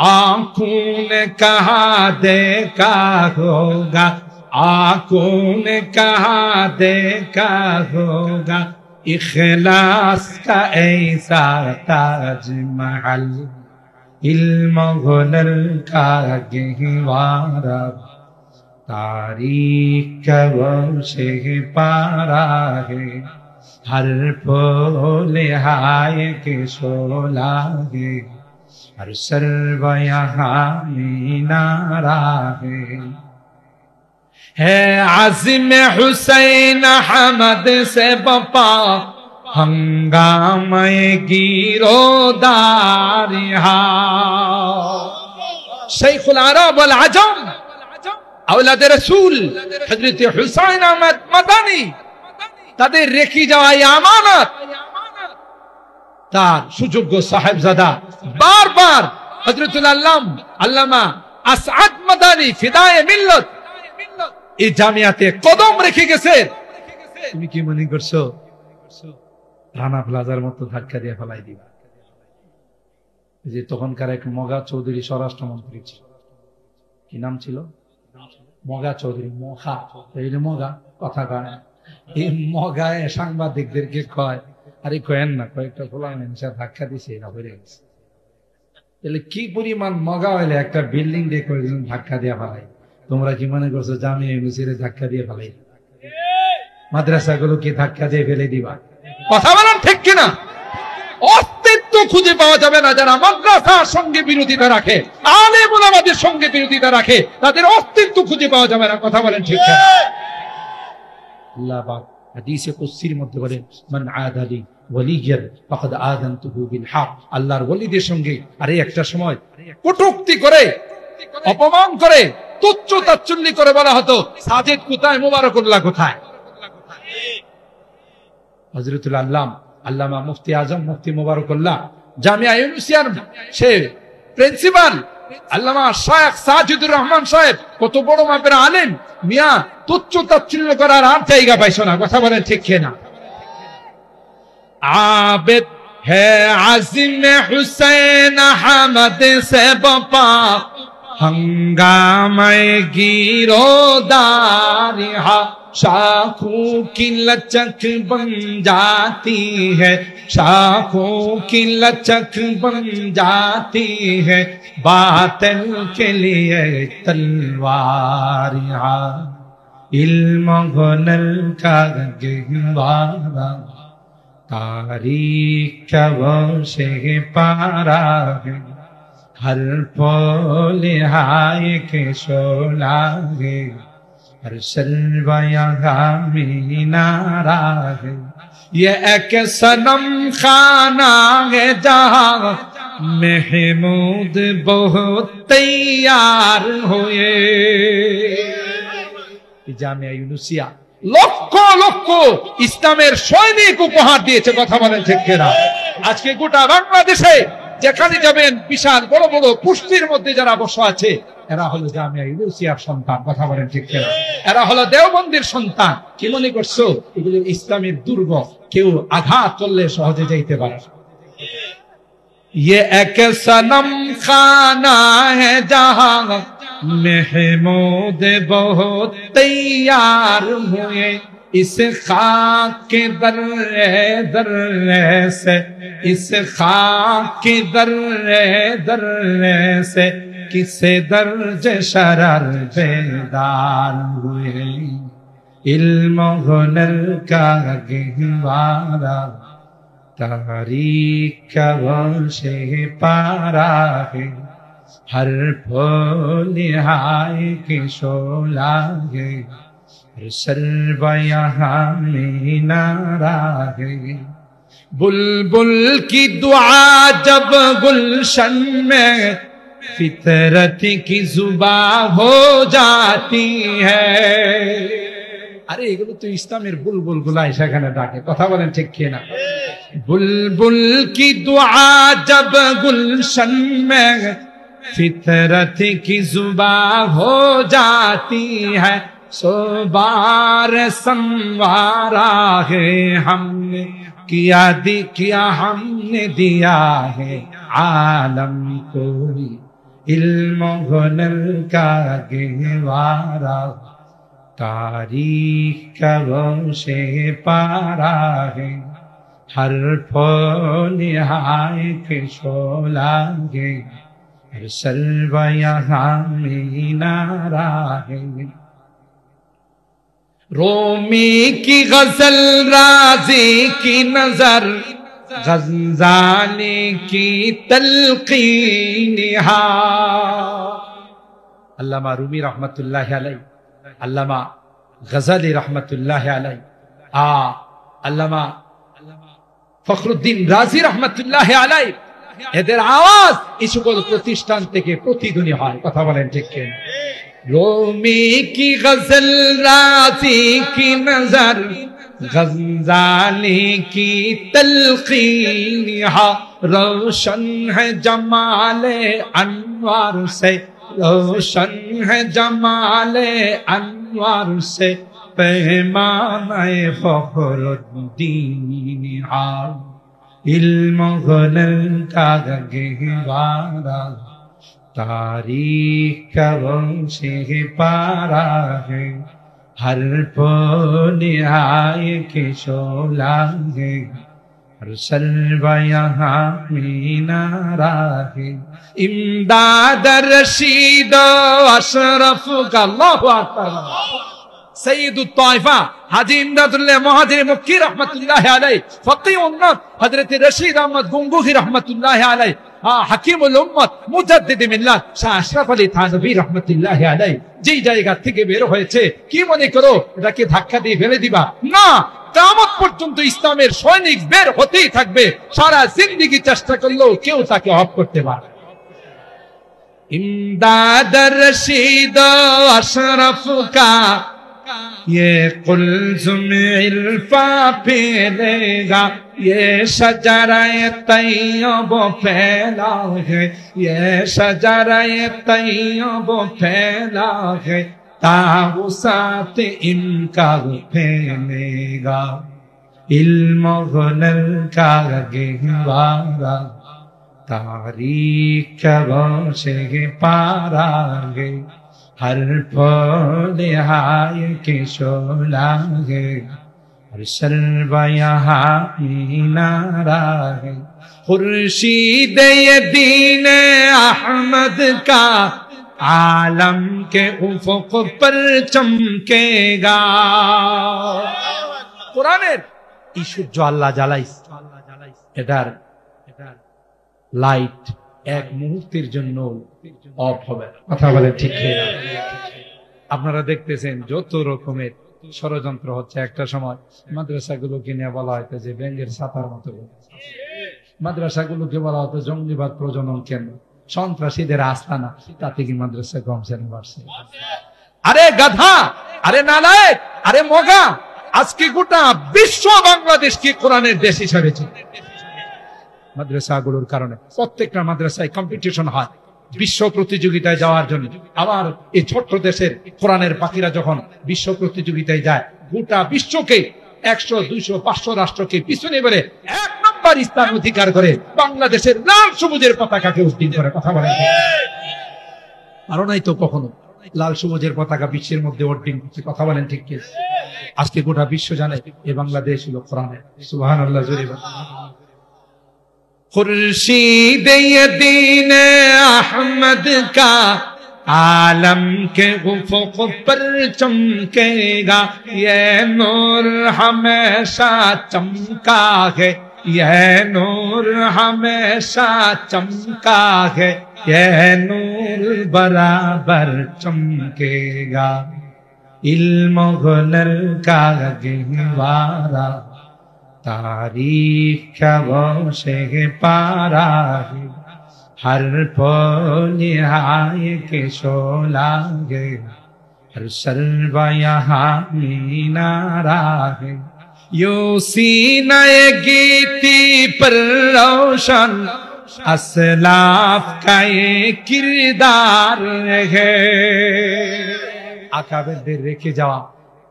आंखों ने कहा देखा होगा, आंखों ने कहा देखा होगा, इखलास का ऐसा ताजमहल। इल्म हुनर का गहवारा तारीख वो से पारा है, हर फूल हाय के शोला है, हर सर्व यहाँ मीनारा है। आज़िम हुसैन अहमद से बपा हंगामे गिरोदारिहा, शेखुल अरब वल अजम আওলাদে রাসূল হযরত হুসাইন আহমদ মাদানী, তাদের রেখে যাওয়া এই আমানত তার সুযোগ্য সাহেবজাদা বারবার হযরতুল আল্লামা আসআদ মাদানী ফিদায়ে মিল্লাত এই জামিয়াতে কদম রেখে গেছে। তুমি কি মনে করছো রানা প্লাজার মতো ধাক্কা দিয়ে ফেলাই দিবা? যে তখনকার এক মগা চৌধুরী স্বরাষ্ট্রমন্ত্রী ছিল, কি নাম ছিল? মগা চৌধুরী। মগা এই মগা কথা কয়, এই মগায় সাংবাদিকদেরকে কয়, আরে কয়েন না, কয়েকটা খোলা মানুষ ধাক্কা দিছে, এরা হয়ে গেছে। তাহলে কি পরিমাণ মগা হইলে একটা বিল্ডিং দিয়ে কয়েকজন ধাক্কা দিয়ে ফেলাই? তোমরা কি মনে করছো জামিয়া ইউনুসিয়ারে ধাক্কা দিয়ে ফেলাই? মাদ্রাসাগুলো কি ধাক্কা দিয়ে ফেলে দিবা? কথা বলেন ঠিক কিনা? অস্তিত্ব খুঁজে পাওয়া যাবে না যারা মাদ্রাসার সঙ্গে বিরোধিতা রাখে, আলেম ওলামাদের সঙ্গে বিরোধিতা রাখে, তাদের অস্তিত্ব খুঁজে পাওয়া যাবে না। কথা বলেন ঠিক না? আল্লাহ পাক হাদিসে কুদসির মধ্যে বলেন, মান আদালি ওয়ালিয়ান ফাকাদ আযানতুহু বিল হক। আল্লাহর ওলিদের সঙ্গে আরে একটা সময় কটূক্তি করে, অপমান করে, তুচ্ছ তাচ্ছিল্য করে বলা হতো সাজেদ কোথায়, মুবারকুল্লাহ কোথায়। হযরতুল আল্লামা মুফতি আজম মুফতি মুবারকুল্লাহ জামিয়া ইউনুসিয়ার সে প্রিন্সিপাল আল্লামা শায়েখ সাজিদুর রহমান সাহেব, কত বড় মাপের আলেম, মিয়া তুচ্ছ তাচ্ছিল্য করার আর জায়গা পাইছো না। কথা বলেন ঠিক কিনা? आबिद है आज़िम हुसैन अहमद से बपा हंगामे गिरोदारिहा शाखों की लचक बन जाती है, शाखों की लचक बन जाती है, बातिल के लिए तलवार इल्म गुनल का गहवारा तारीख वो से पारा है, हर पोल हाय के शोला है, हर शल्वाया मीनारा है। ये एक सनम खाना है जहाँ महमूद बहुत तैयार हुए। জামিয়া ইউনুসিয়া লক্ষ লক্ষ ইসলামের সৈনিক উপহার দিয়েছে। কথা বলেন ঠিক কিনা? আজকে গোটা বাংলাদেশে যেখানে যাবেন বিশাল বড় বড় পুষ্টির মধ্যে যারা বসে আছে এরা হলো জামিয়া ইউনুসিয়ার সন্তান। কথা বলেন ঠিক কিনা? এরা হলো দেওবন্দের সন্তান। কি মনে করছো এগুলো ইসলামের দুর্গ? কেউ আঘাত করলে সহজে যাইতে পারে। ये एक सनम खाना है जहां महमूद बहुत तैयार हुए, इस खाक के दर्रे से, इस खाक के दर्रे से किसे दर्ज शरर बेदार हुए, इल्म हुनर का गहवारा तारीख का वंशे पारा है, हर फूल हाय के शोला है, हर शल्वा यहाँ मीनारा है। बुलबुल की दुआ जब गुलशन में फितरत की जुबा हो जाती है। আরে এগুলো তো ইসলামের বুলবুল গুলা সেখানে ডাকে। কথা বলেন ঠিক কিনা? বুলবুল কি দুআ জব গুলশন মে फितरत की जुबा हो जाती है, सो बार संवारा है हमने किया हमने दिया है आलम को, इल्म हुनर का गहवारा तारीख का वंशे पारा है, हर फूल हाय के शोला है, हर शल्वा यहाँ मीनारा है। रोमी की गजल राजी की नजर, गज़ाली की तलकीन हा। अल्लामा रूमी रहमतुल्लाह अलैह, अल्लामा गज़ाली रहमतुल्लाह अलैह, अल्लामा ফখরুদ্দিন রাজি রহমতুল্লাহ আলাইহি, এদের আওয়াজ এই সকল প্রতিষ্ঠান থেকে প্রতিধ্বনি হয়। কথা বলেন ঠিক কিনা? রুমি কি গজল রাজি কি নজর, গজালি কি তলকিন হা, रोशन है जमाले अनवार से, रोशन है जमाले अनवार से, पैमाने फखरुद्दीन हा, इल्म हुनर का गहवारा तारीख का वंशे पारा है, हर फूल हाय के शोला है, हर शल्वा यहाँ मीनारा है। इमदाद रशीद अशरफ का अल्लाहु अकबर, সৈয়দুত তায়েফা হাজী ইমদাদুল্লাহ মুহাজির মক্কি রাহমাতুল্লাহি আলাইহি, ফকিহ উম্মত হযরত রশিদ আহমদ গঙ্গোহী রাহমাতুল্লাহি আলাইহি, হাকিমুল উম্মত মুজাদ্দিদ মিল্লাত শাহ আশরাফ আলী থানভী রাহমাতুল্লাহি আলাইহি যেই জায়গা থেকে বের হয়েছে, কি মনে করো এটাকে ধাক্কা দিয়ে ফেলে দিবা? না, কিয়ামত পর্যন্ত ইসলামের সৈনিক বের হতেই থাকবে। সারা জিন্দেগি চেষ্টা করলেও কেউ তাকে অফ করতে পারবে। ইমদাদ রশিদ আশরাফ কা ये कुल्ज़ुम इल्फा फैलेगा, ये शजराए तैयब फैला है, ये शजराए तैयब फैला है, ताउसात इनका फैलेगा, इल्म गुनल का गहवारा, तारीख से पारागे, हर फूल हाय के शोलागे, हर शर्बा यहाँ मीनारा है, खुर्शीद ये दीन अहमद का आलम के उफुक पर चमकेगा। कुराনের এই সূর্য আল্লাহ জ্বালাইছে, এটার লাইট এক মুহূর্তের জন্য অফ হবে না। কথা বলেন ঠিক কিনা? আপনারা দেখতেছেন যত রকমের ষড়যন্ত্র হচ্ছে। একটা সময় মাদ্রাসাগুলোকে নিয়ে বলা হয়তো যে ব্যাঙের ছাতার মতো, মাদ্রাসাগুলোকে বলা হতো জঙ্গিবাদ প্রজনন কেন্দ্র, সন্ত্রাসীদের আস্তানা। তাতে কি মাদ্রাসা কমছে না বাড়ছে? আরে গাধা, আরে নালায়েক, আরে মগা, আজকে গোটা বিশ্ব বাংলাদেশকে কোরআনের দেশ হিসাবে চিনে। মাদ্রাসাগুলোর কারণে প্রত্যেকটা মাদ্রাসায় কম্পিটিশন হয় বিশ্ব প্রতিযোগিতায় যাওয়ার জন্য। আবার এই ছোট্ট দেশের কোরআনের পাখিরা যখন বিশ্ব প্রতিযোগিতায় যায়, গোটা বিশ্বকে 100, 200, 500 রাষ্ট্রকে পিছনে বেড়ে 1 নম্বর স্থান অধিকার করে বাংলাদেশের লাল সবুজের পতাকাকে উড্ডীন করে। কথা বলেন, আরো নাই তো কখনো লাল সবুজের পতাকা বিশ্বের মধ্যে উড্ডীন করছে। কথা বলেন ঠিক কি? আজকে গোটা বিশ্ব জানে এই বাংলাদেশ হলো কোরআনের। সুবহানাল্লাহ জোরে বলেন। खुर्शीद ये दीन अहमद का आलम के उफुक पर चमकेगा, ये नूर हमेशा चमका है, ये नूर हमेशा चमका है, ये नूर बराबर चमकेगा, इल्म हुनर का गहवारा, तारीख का वो से पारा है, हर फूल हाय के शोलागे, हर शर्बा यहाँ मीनारा है, यो सीनाए गीती पर रोशन असलाफ का ये किरदार है। আকাবেরদের রেখে যাওয়া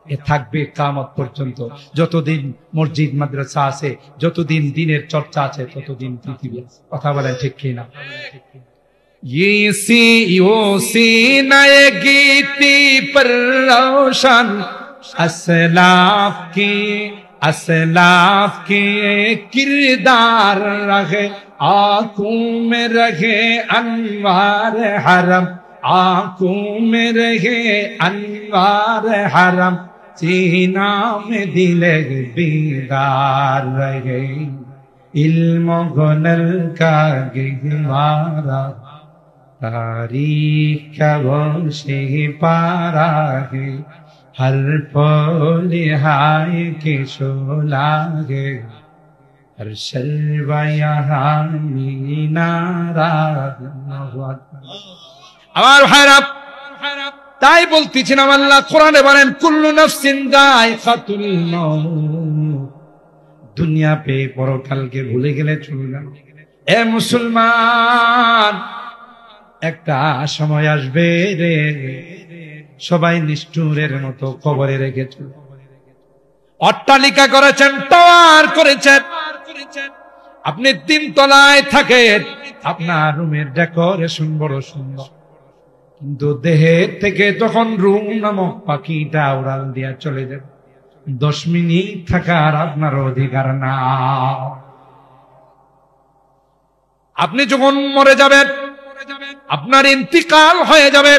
এ থাকবে কিয়ামত পর্যন্ত। যতদিন মসজিদ মাদ্রাসা আছে, যতদিন দ্বীনের চর্চা আছে, ততদিন পৃথিবী আছে। কথা বলেন ঠিক কি না? ও सीनाए गीती पर रोशन असलाफ के किरदार रहे, आंखों में रहे अनवार हरम, आंखों में रहे अनवार हरम, सीना में दिल बीदार रहे, इल्म गुनल का गहवारा, तारीख का वो से पारा है, हर फूल हाय के शोलागे, हर शर्बा यहाँ मीनारा। আমার ভাইরা, তাই বলতেছিলাম আল্লাহ কোরআনে বলেন কুল্লু নাফসিন যায়কাতুল মাউত, দুনিয়া পে পরকালকে ভুলে গেলে চলবে না। এ মুসলমান, একটা সময় আসবে রে, সবাই নিষ্ঠুরের মতো কবরে রেখে চলবে। অট্টালিকা করেছেন, টাওয়ার করেছেন, আপনি 3 তলায় থাকেন, আপনার রুমের ডেকোরেশন বড় সুন্দর, কিন্তু দেহের থেকে যখন রুম নামক পাখিটা উড়াল দিয়া চলে যাবে, 10 মিনিট থাকার আপনার অধিকার না। আপনি যখন মরে যাবেন, আপনার ইন্তিকাল হয়ে যাবে,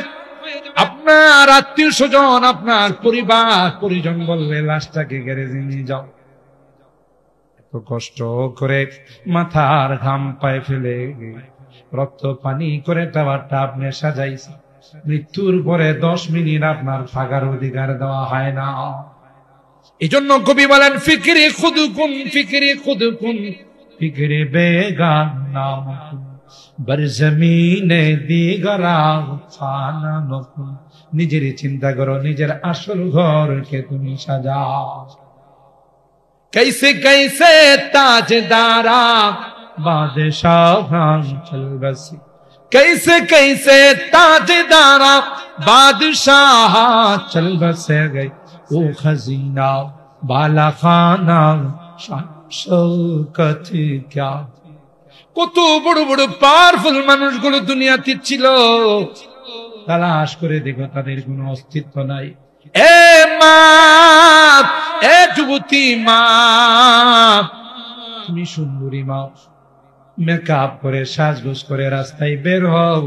আপনার আত্মীয় স্বজন, আপনার পরিবার পরিজন বলবে লাশটাকে গ্যারেজে নিয়ে যাও। এত কষ্ট করে মাথার ঘাম পায়ে ফেলে রক্ত পানি করে টাওয়ারটা আপনি সাজাইছে, মৃত্যুর পরে 10 মিনিট আপনার থাকার অধিকার দেওয়া হয় না। এজন্য কবি বলেন ফিকরি খুদুকুন, ফিকরি খুদুকুন, ফিকরি বেগান নাম বরজমিনে দিগরা ফানা নকুন। নিজের চিন্তা করো, নিজের আসল ঘরকে তুমি সাজাও। कैसे कैसे ताजदारा बादशाह चल बसी, कैसे कैसे ताजदारा बादशाह चल बसे गए, ओ खजीना बाला खाना शौकत क्या। কত বড় বড় পাওয়ারফুল মানুষগুলো দুনিয়াতে ছিল, তালাশ করে দেখো তাদের কোনো অস্তিত্ব নাই। এ মা, এ যুবতী মা, তুমি সুন্দরী মা, মেকআপ করে সাজগোজ করে রাস্তায় বের হও,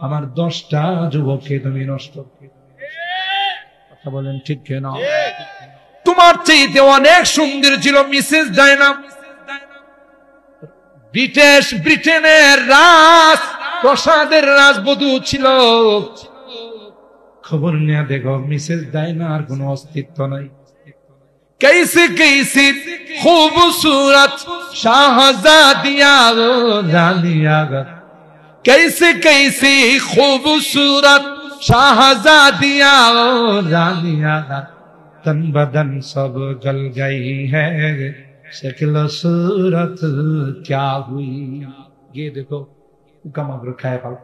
আমার 10টা যুবককে তুমি নষ্ট কথা বলেন ঠিক কেন? তোমার চাইতে অনেক সুন্দর ছিল মিসেস ডায়না। ব্রিটেনের রাজ প্রসাদের রাজবধূ ছিল। খবর নিয়ে দেখো মিসেস ডায়নার কোনো অস্তিত্ব নাই। कैसे कैसे खूबसूरत शाहजादिया रानिया, कैसे कैसे खूबसूरत शाहजादिया रानिया, तन बदन सब जल गई है, शक्ल सूरत क्या हुई। ये देखो কামাগ্র খায় পাল।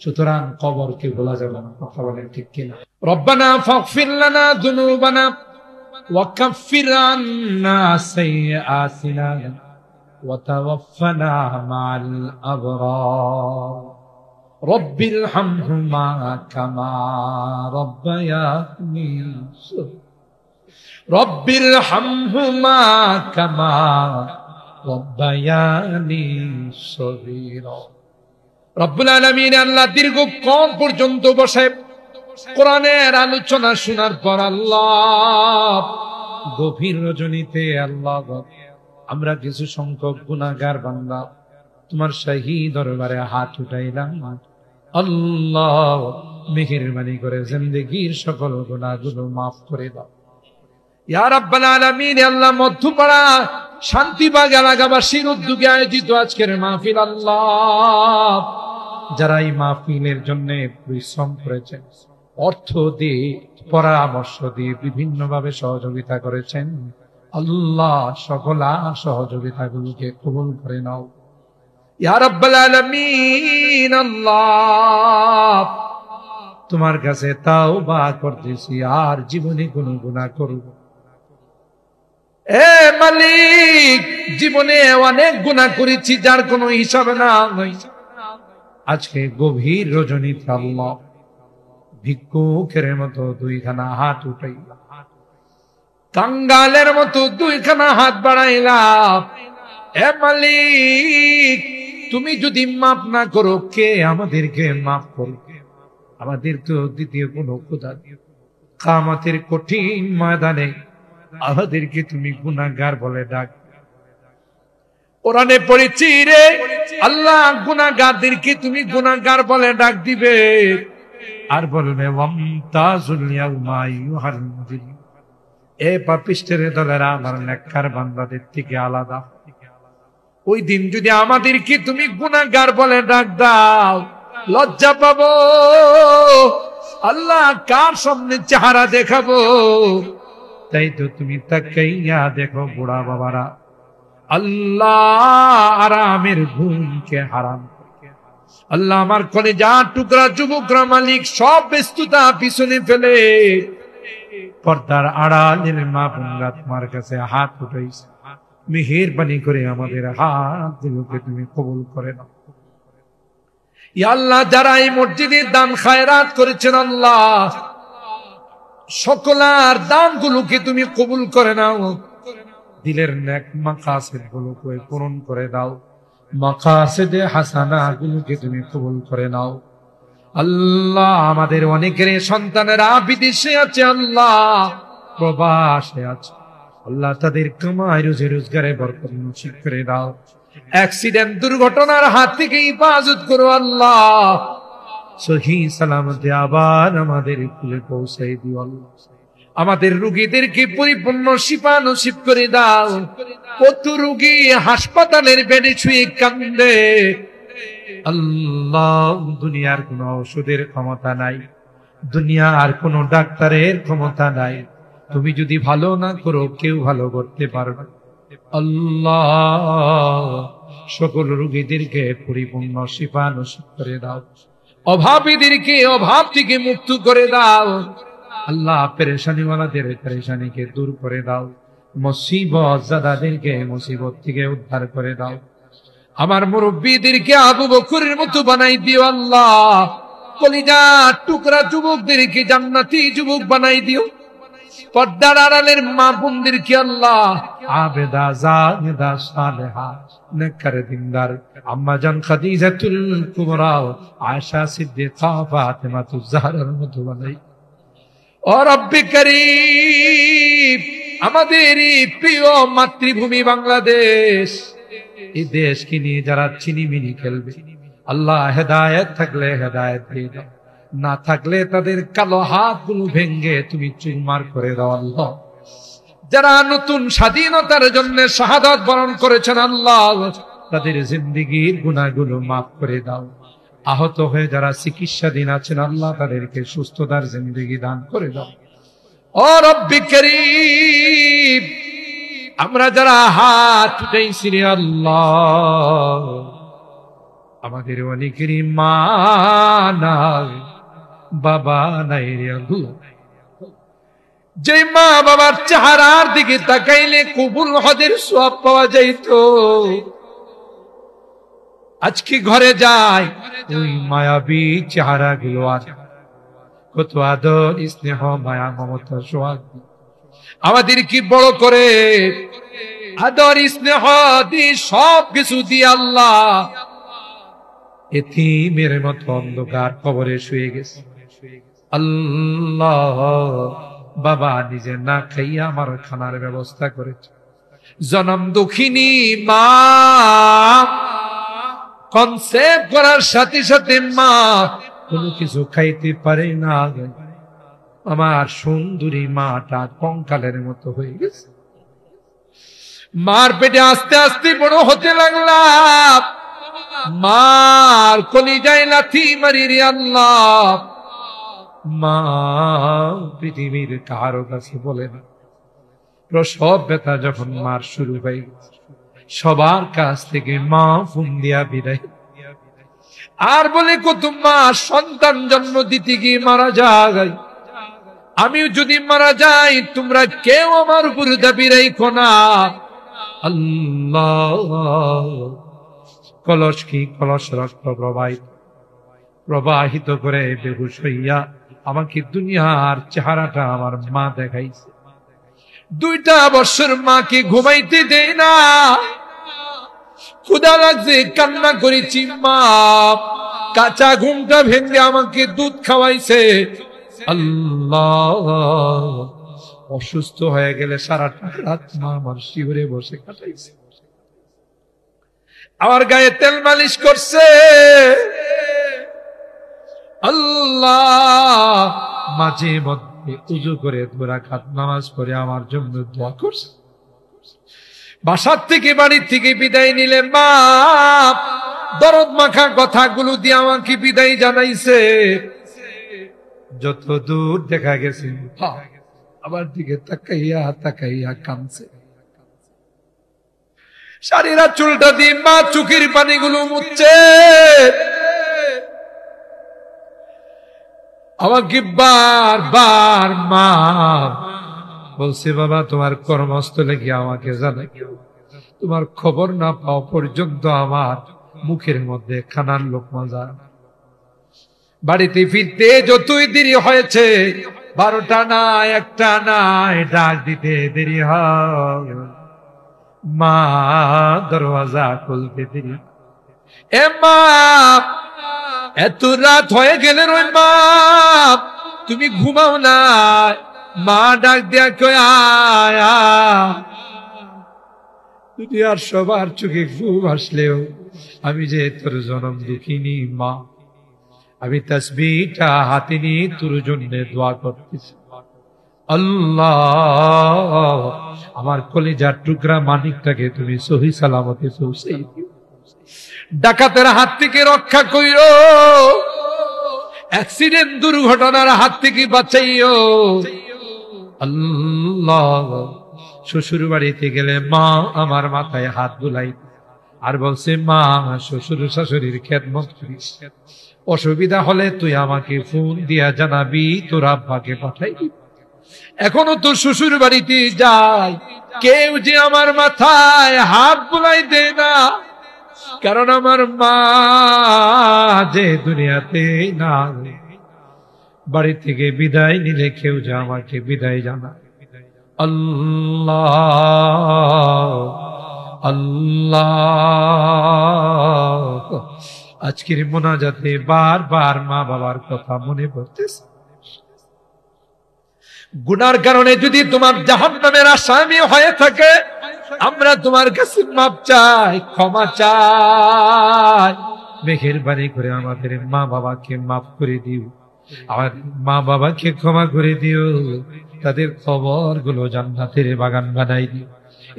সুতরাং কবরকে ভোলা যাবে না, কথা বলেন ঠিক কিনা? রব্বানা ফাগফির লানা যুনুবানা وكفر عنا سيئاتنا وتوفنا مع الأبرار رب ارحمهما كما ربياني رب ارحمهما كما ربياني صغيرا। রব্বুল আলামিন আল্লাহ দীর্ঘক্ষণ পর্যন্ত বসে কোরআনের আলোচনা শোনার পর আল্লাহ গভীর রজনীতে আল্লাহ আমরা কিছু সংখ্যক গুনাহগার বান্দা তোমার শাহী দরবারে হাত উঠাইলাম। আল্লাহ মেহেরবানি করে জিন্দেগীর সকল গুনাহগুলো মাফ করে দাও ইয়া রাব্বাল আলামিন। আল্লাহ মধ্যপাড়া শান্তিবাগ এলাকাবাসীর উদ্যোগে আয়োজিত আজকের মাহফিল, আল্লাহ যারা এই মাহফিলের জন্য পরিশ্রম করেছেন, অর্থ দিয়ে পরামর্শ দিয়ে বিভিন্ন ভাবে সহযোগিতা করেছেন, আল্লাহ সকল সহযোগিতাগুলোকে কবুল করে নাও ইয়া রাব্বাল আলামিন। আল্লাহ তোমার কাছে তাওবা করতেছি, আর জীবনে কোনো গুনাহ করব। এ মালিক, জীবনে অনেক গুনাহ করেছি যার কোনো হিসাব নাই। আজকে গভীর রজনীতে আল্লাহ ভিক্ষুকের মতো 2খানা হাত উঠাইলাম, কাঙ্গালের মতো 2খানা হাত বাড়াইলাম। এ মালিক, তুমি যদি মাফ না করো কে আমাদেরকে মাফ করবে? আমাদের তো দ্বিতীয় কোনো খোদা নেই। কিয়ামতের কঠিন ময়দানে আমাদেরকে তুমি গুনাহগার বলে ডাক। কোরআনে পড়েছি রে আল্লাহ, গুনাহগারদেরকে তুমি গুনাহগার বলে ডাক দিবে আর বলবে ওয়ামতাজুল ইয়াউমা আইয়ুহাল মুজরিম, এ পাপিষ্টের দলেরা আমার নেককার বান্দাদের থেকে আলাদা। ওই দিন যদি আমাদেরকে তুমি গুনাহগার বলে ডাক দাও, লজ্জা পাবো আল্লাহ, কার সামনে চেহারা দেখাবো? তাই তো তুমি তাকাইয়া দেখো বুড়া বাবারা আল্লাহ আরামের ঘুমকে হারাম। আল্লাহ আমার কলেজা টুকরা যুবকরা মালিক সব ব্যস্ততা পিছনে ফেলে পর্দার আড়ালের মা বোনরা তোমার কাছে হাত উঠাইছে, মেহেরবানি করে আমাদের হাতগুলোকে তুমি কবুল করে নাও ইয়া আল্লাহ। যারা এই মসজিদের দান খায়রাত করেছেন আল্লাহ, সকলার দানগুলোকে তুমি কবুল করে নাও, দিলের নেক মাকাসিদ গুলোকে পূরণ করে দাও, মাকাসিদে হাসানা গুলোকে তুমি কবুল করে নাও। আল্লাহ আমাদের অনেকের সন্তানেরা বিদেশে আছে, আল্লাহ প্রবাসে আছে, আল্লাহ তাদের কামাই রুজি রোজগারে বরকত নসিব করে দাও। অ্যাক্সিডেন্ট দুর্ঘটনার হাত থেকে হেফাজত করো আল্লাহ, সহি সালামতে আবার আমাদের কুলে পৌঁছাই দিও আল্লাহ। আমাদের রোগীদেরকে পরিপূর্ণ শিফা নসিব করে দাও। কত রোগী হাসপাতালের বেডে শুয়ে কান্দে, আল্লাহ দুনিয়ার কোন ওষুধের ক্ষমতা নাই, দুনিয়ার কোন ডাক্তারের ক্ষমতা নাই, তুমি যদি ভালো না করো কেউ ভালো করতে পারবে। আল্লাহ সকল রোগীদেরকে পরিপূর্ণ শিফা নসিব করে দাও, অভাবীদেরকে অভাব থেকে মুক্ত করে দাও আল্লাহ, পেরেশানিওয়ালাদের পেরেশানিকে দূর করে দাও, মুসিবত জাদাদেরকে মুসিবত থেকে উদ্ধার করে দাও। আমার মুরব্বীদেরকে আবু বকরের মতো বানাই দিও আল্লাহ, কলিজা টুকরা যুবকদেরকে জান্নাতি যুবক বানাই দিও। পর্দার আড়ালের মা বোনদেরকে আল্লাহ আবেদা জাহেদা সালেহা নেককার দিনদার আম্মা জান খাদিজাতুল কুবরা আয়েশা সিদ্দিকা ফাতেমাতুজ জাহরার মতো বানাই। ও রব্বে করিম, আমাদের এই প্রিয় মাতৃভূমি বাংলাদেশ, এই দেশকে নিয়ে যারা চিনিমিনি খেলবে আল্লাহ, হেদায়েত থাকলে হেদায়েত দিয়ে দাও, না থাকলে তাদের কালো হাতগুলো ভেঙ্গে তুমি চুরমার করে দাও আল্লাহ। যারা নতুন স্বাধীনতার জন্য শাহাদাত বরণ করেছেন আল্লাহ, তাদের জিন্দেগীর গুনাহগুলো মাফ করে দাও। আহত হয়ে যারা চিকিৎসাধীন আছেন আল্লাহ, তাদেরকে সুস্থতার জিন্দেগি দান করে দাও। ও রব্বি করিম, আমরা যারা হাত উঠাইছি রে আল্লাহ, আমাদের অনেকেরই মা নাই বাবা নাই রে আল্লাহ, যে মা বাবার চেহারার দিকে তাকাইলে কবুল হজের সওয়াব পাওয়া যাইতো, আজকে ঘরে যায় ওই মায়াবী চেহারা গুলো আছে, কত আদর স্নেহ মায়া মমতা সোহাগ আমাদের কি বড় করে আদর স্নেহ দি সব কিছু দিয়ে আল্লাহ এতিমের মতো অন্ধকার কবরে শুয়ে গেছে। আল্লাহ বাবা নিজে না খাইয়া আমার খানার ব্যবস্থা করেছে। জনম দুঃখিনী মা কনসেপ্ট করার সাথে সাথে মা কোনো কিছু খাইতে পারে না, আমার সুন্দরী মাটা কঙ্কালের মতো হয়ে গেছে। মার পেটে আস্তে আস্তে বড় হতে লাগলাম, মার কলিজায় লাথি মারি রে আল্লাহ, মা পৃথিবীর কারো কাছে বলে না। প্রসব ব্যথা যখন মার শুরু হয়ে গেছে, সবার কাছ থেকে মা ফোন দিয়া বিদায়, আর বলে কত মা সন্তান জন্ম দিতে গিয়ে মারা যায়, আমিও যদি মারা যাই তোমরা কেউ আমার উপর দাবি রাখো না। আল্লাহ কলস কি কলস রক্ত প্রবাহিত করে বেহুশ হইয়া আমাকে দুনিয়ার চেহারাটা আমার মা দেখাইছে। 2টা বছর মাকে ঘুমাইতে দেয় না, ক্ষুধা লাগছে কান্না করেছি, মা কাঁচা ঘুমটা ভেঙে আমাকে দুধ খাওয়াইছে। আল্লাহ অসুস্থ হয়ে গেলে সারাটা রাত মা আমার শিবিরে বসে কাটাইছে, আমার গায়ে তেল মালিশ করছে। আল্লাহ মাঝে মধ্যে উজু করে 2 রাকাত নামাজ পড়ে আমার জন্য দোয়া করছে। বাসার থেকে বাড়ির থেকে বিদায় নিলে মা দরদ মাখা কথাগুলো দিয়ে আমাকে বিদায় জানাইছে। যত দূর দেখা গেছে আমার দিকে তাকাইয়া তাকাইয়া কাঁদছে। সারিরা চুলটা দিয়ে মা চোখের পানিগুলো মুছছে, আমাকে বারবার মা বলছে, বাবা তোমার কর্মস্থলে গিয়ে আমাকে জানাই, তোমার খবর না পাওয়া পর্যন্ত আমার মুখের মধ্যে খানার লোকমা যায়। বাড়িতে ফিরতে যতই দেরি হয়েছে, 12টা না 1টা নাই, ডাক দিতে দেরি হয়, মা দরওয়াজা খুলতে দেরি। এ মা এত রাত হয়ে গেলে ওই মা তুমি ঘুমাও না, মা ডাক দিয়া কয় আয়া। দুনিয়ার সবার চোখে ঘুম আসলেও আমি যে তোর জনম দেখিনি মা, আমি তাসবিহটা হাতে নিয়ে তোর জন্য দোয়া করতেছি। আল্লাহ, আমার কলিজার টুকরা মানিকটাকে তুমি সহি সালামতে পৌঁছে দিও, ডাকাতের হাত থেকে রক্ষা কইরো, অ্যাক্সিডেন্ট দুর্ঘটনার হাত থেকে বাঁচাইও আল্লাহ। শ্বশুর বাড়িতে গেলে মা আমার মাথায় হাত বুলাই আর বলছে, মা শ্বশুর শাশুড়ির খেদমত করিস, অসুবিধা হলে তুই আমাকে ফোন দিয়া জানাবি, তোর আব্বাকে পাঠাই দিবি। এখনো তো শ্বশুর বাড়িতে যাই, কেউ যে আমার মাথায় হাত বুলাই দেয় না, কারণ আমার মা যে দুনিয়াতে না, বাড়ি থেকে বিদায় নিলে কেউ যে আমাকে বিদায় জানা। আল্লাহ আল্লাহ, আজকের মোনাজাতে বারবার মা বাবার কথা মনে পড়তেছে। গুনার কারণে যদি তোমার জাহান্নামের আসামি হয়ে থাকে, আমরা তোমার কাছে মাপ চাই, ক্ষমা চাই। মেহেরবানি করে আমাদের মা বাবাকে মাফ করে দিও, আমার মা বাবাকে ক্ষমা করে দিও, তাদের কবর গুলো জান্নাতের বাগান বানাই দিও।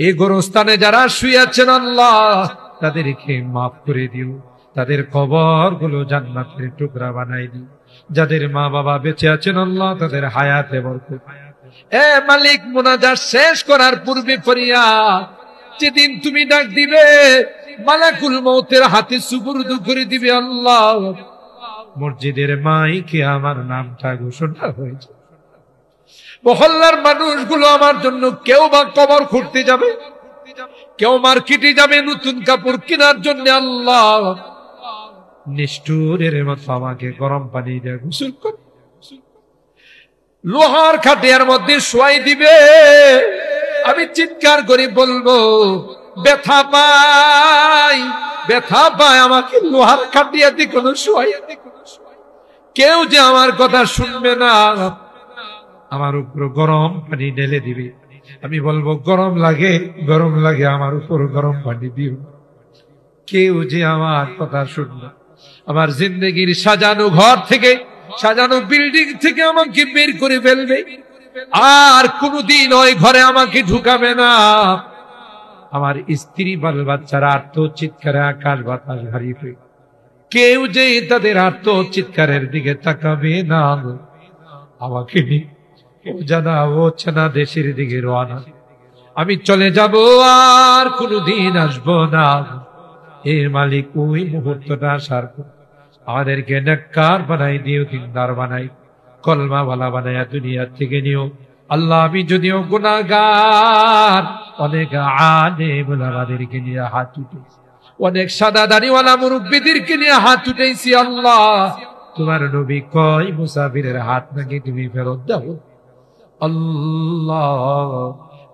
এই গোরস্থানে যারা শুয়ে আছেন আল্লাহ, তাদেরকে মাফ করে দিও, তাদের কবর গুলো জান্নাতের টুকরা বানাই দিও। যাদের মা বাবা বেঁচে আছেন আল্লাহ, তাদের হায়াতে বরকত। এ মালিক, মুনাজাত শেষ করার পূর্বে ফরিয়াদ, যেদিন তুমি ডাক দিবে মালাকুল মউতের হাতে সুপুর্দ করে দিবে আল্লাহ, মসজিদের মাইকে আমার নামটা ঘোষণা হয়েছে। মহল্লার মানুষগুলো আমার জন্য কেউ বা কবর খুঁড়তে যাবে, কেউ মার্কেটে যাবে নতুন কাপড় কেনার জন্য, আল্লাহ নিষ্ঠুরের মতো আমাকে গরম পানি দিয়ে গোসল কর, লোহার খাটিয়ার মধ্যে শোয়াই দিবে। আমি চিৎকার করে বলবো, ব্যথা পাই, ব্যথা পাই, আমাকে লোহার খাটিয়াতে কোনো শোয়াই। কেউ যে আমার কথা শুনবে না, আমার উপর গরম পানি ঢেলে দিবে। আমি বলবো, গরম লাগে, গরম লাগে, আমার উপর গরম পানি দিও। কেউ যে আমার কথা শুনবে, আমার জিন্দগির সাজানো ঘর থেকে, সাজানো বিল্ডিং থেকে আমাকে বের করে ফেলবে, আর কোনদিন ওই ঘরে আমাকে ঢুকাবে না। আমার স্ত্রী বাল বাচ্চারা আর্ত চিৎকারে আকাশ বাতাস হারিয়ে ফেলবে, কেউ যে তাদের আর্ত চিৎকারের দিকে তাকাবে না। আমাকে জানা ও চেনা দেশের দিকে রওনা, আমি চলে যাব, আর কোনদিন আসবো না। এ মালিক, ওই মুহূর্তটা আসার পর আমাদেরকে নেককার বানাই দিও, দিনদার বানাই, কলমাওয়ালা বানাইয়া দুনিয়া থেকে নিও আল্লাহ। আমি যদিও গুনাহগার, অনেক আলেম ওলামাদেরকে নিয়ে হাত উঠেছি, অনেক সাদা দাড়িওয়ালা মুরব্বিদেরকে নিয়ে হাত উঠেছি আল্লাহ। তোমার নবী কয়, মুসাফিরের হাত নাকি তুমি ফেরত দাও আল্লাহ।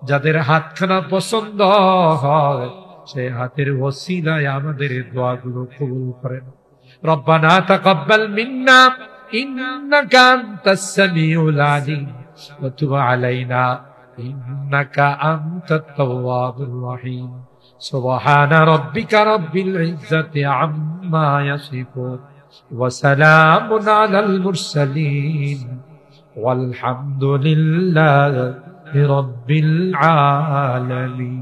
যাদের হাতখানা পছন্দ হয়, সেই হাতের ওসিলায় আমাদের দোয়াগুলো কবুল করেন। রব্বানা তাকাব্বাল মিন্না ইন্নাকা আনতাস সামিউল আলিম ওয়া তুব আলাইনা ইন্নাকা আনতাত তাওয়াবুর রহিম। সুবহানা রাব্বিকা রাব্বিল ইজ্জাতি আম্মা ইয়াসিফুন ওয়া সালামুন আলাল মুরসালিন ওয়ালহামদুলিল্লাহি রাব্বিল আলামিন।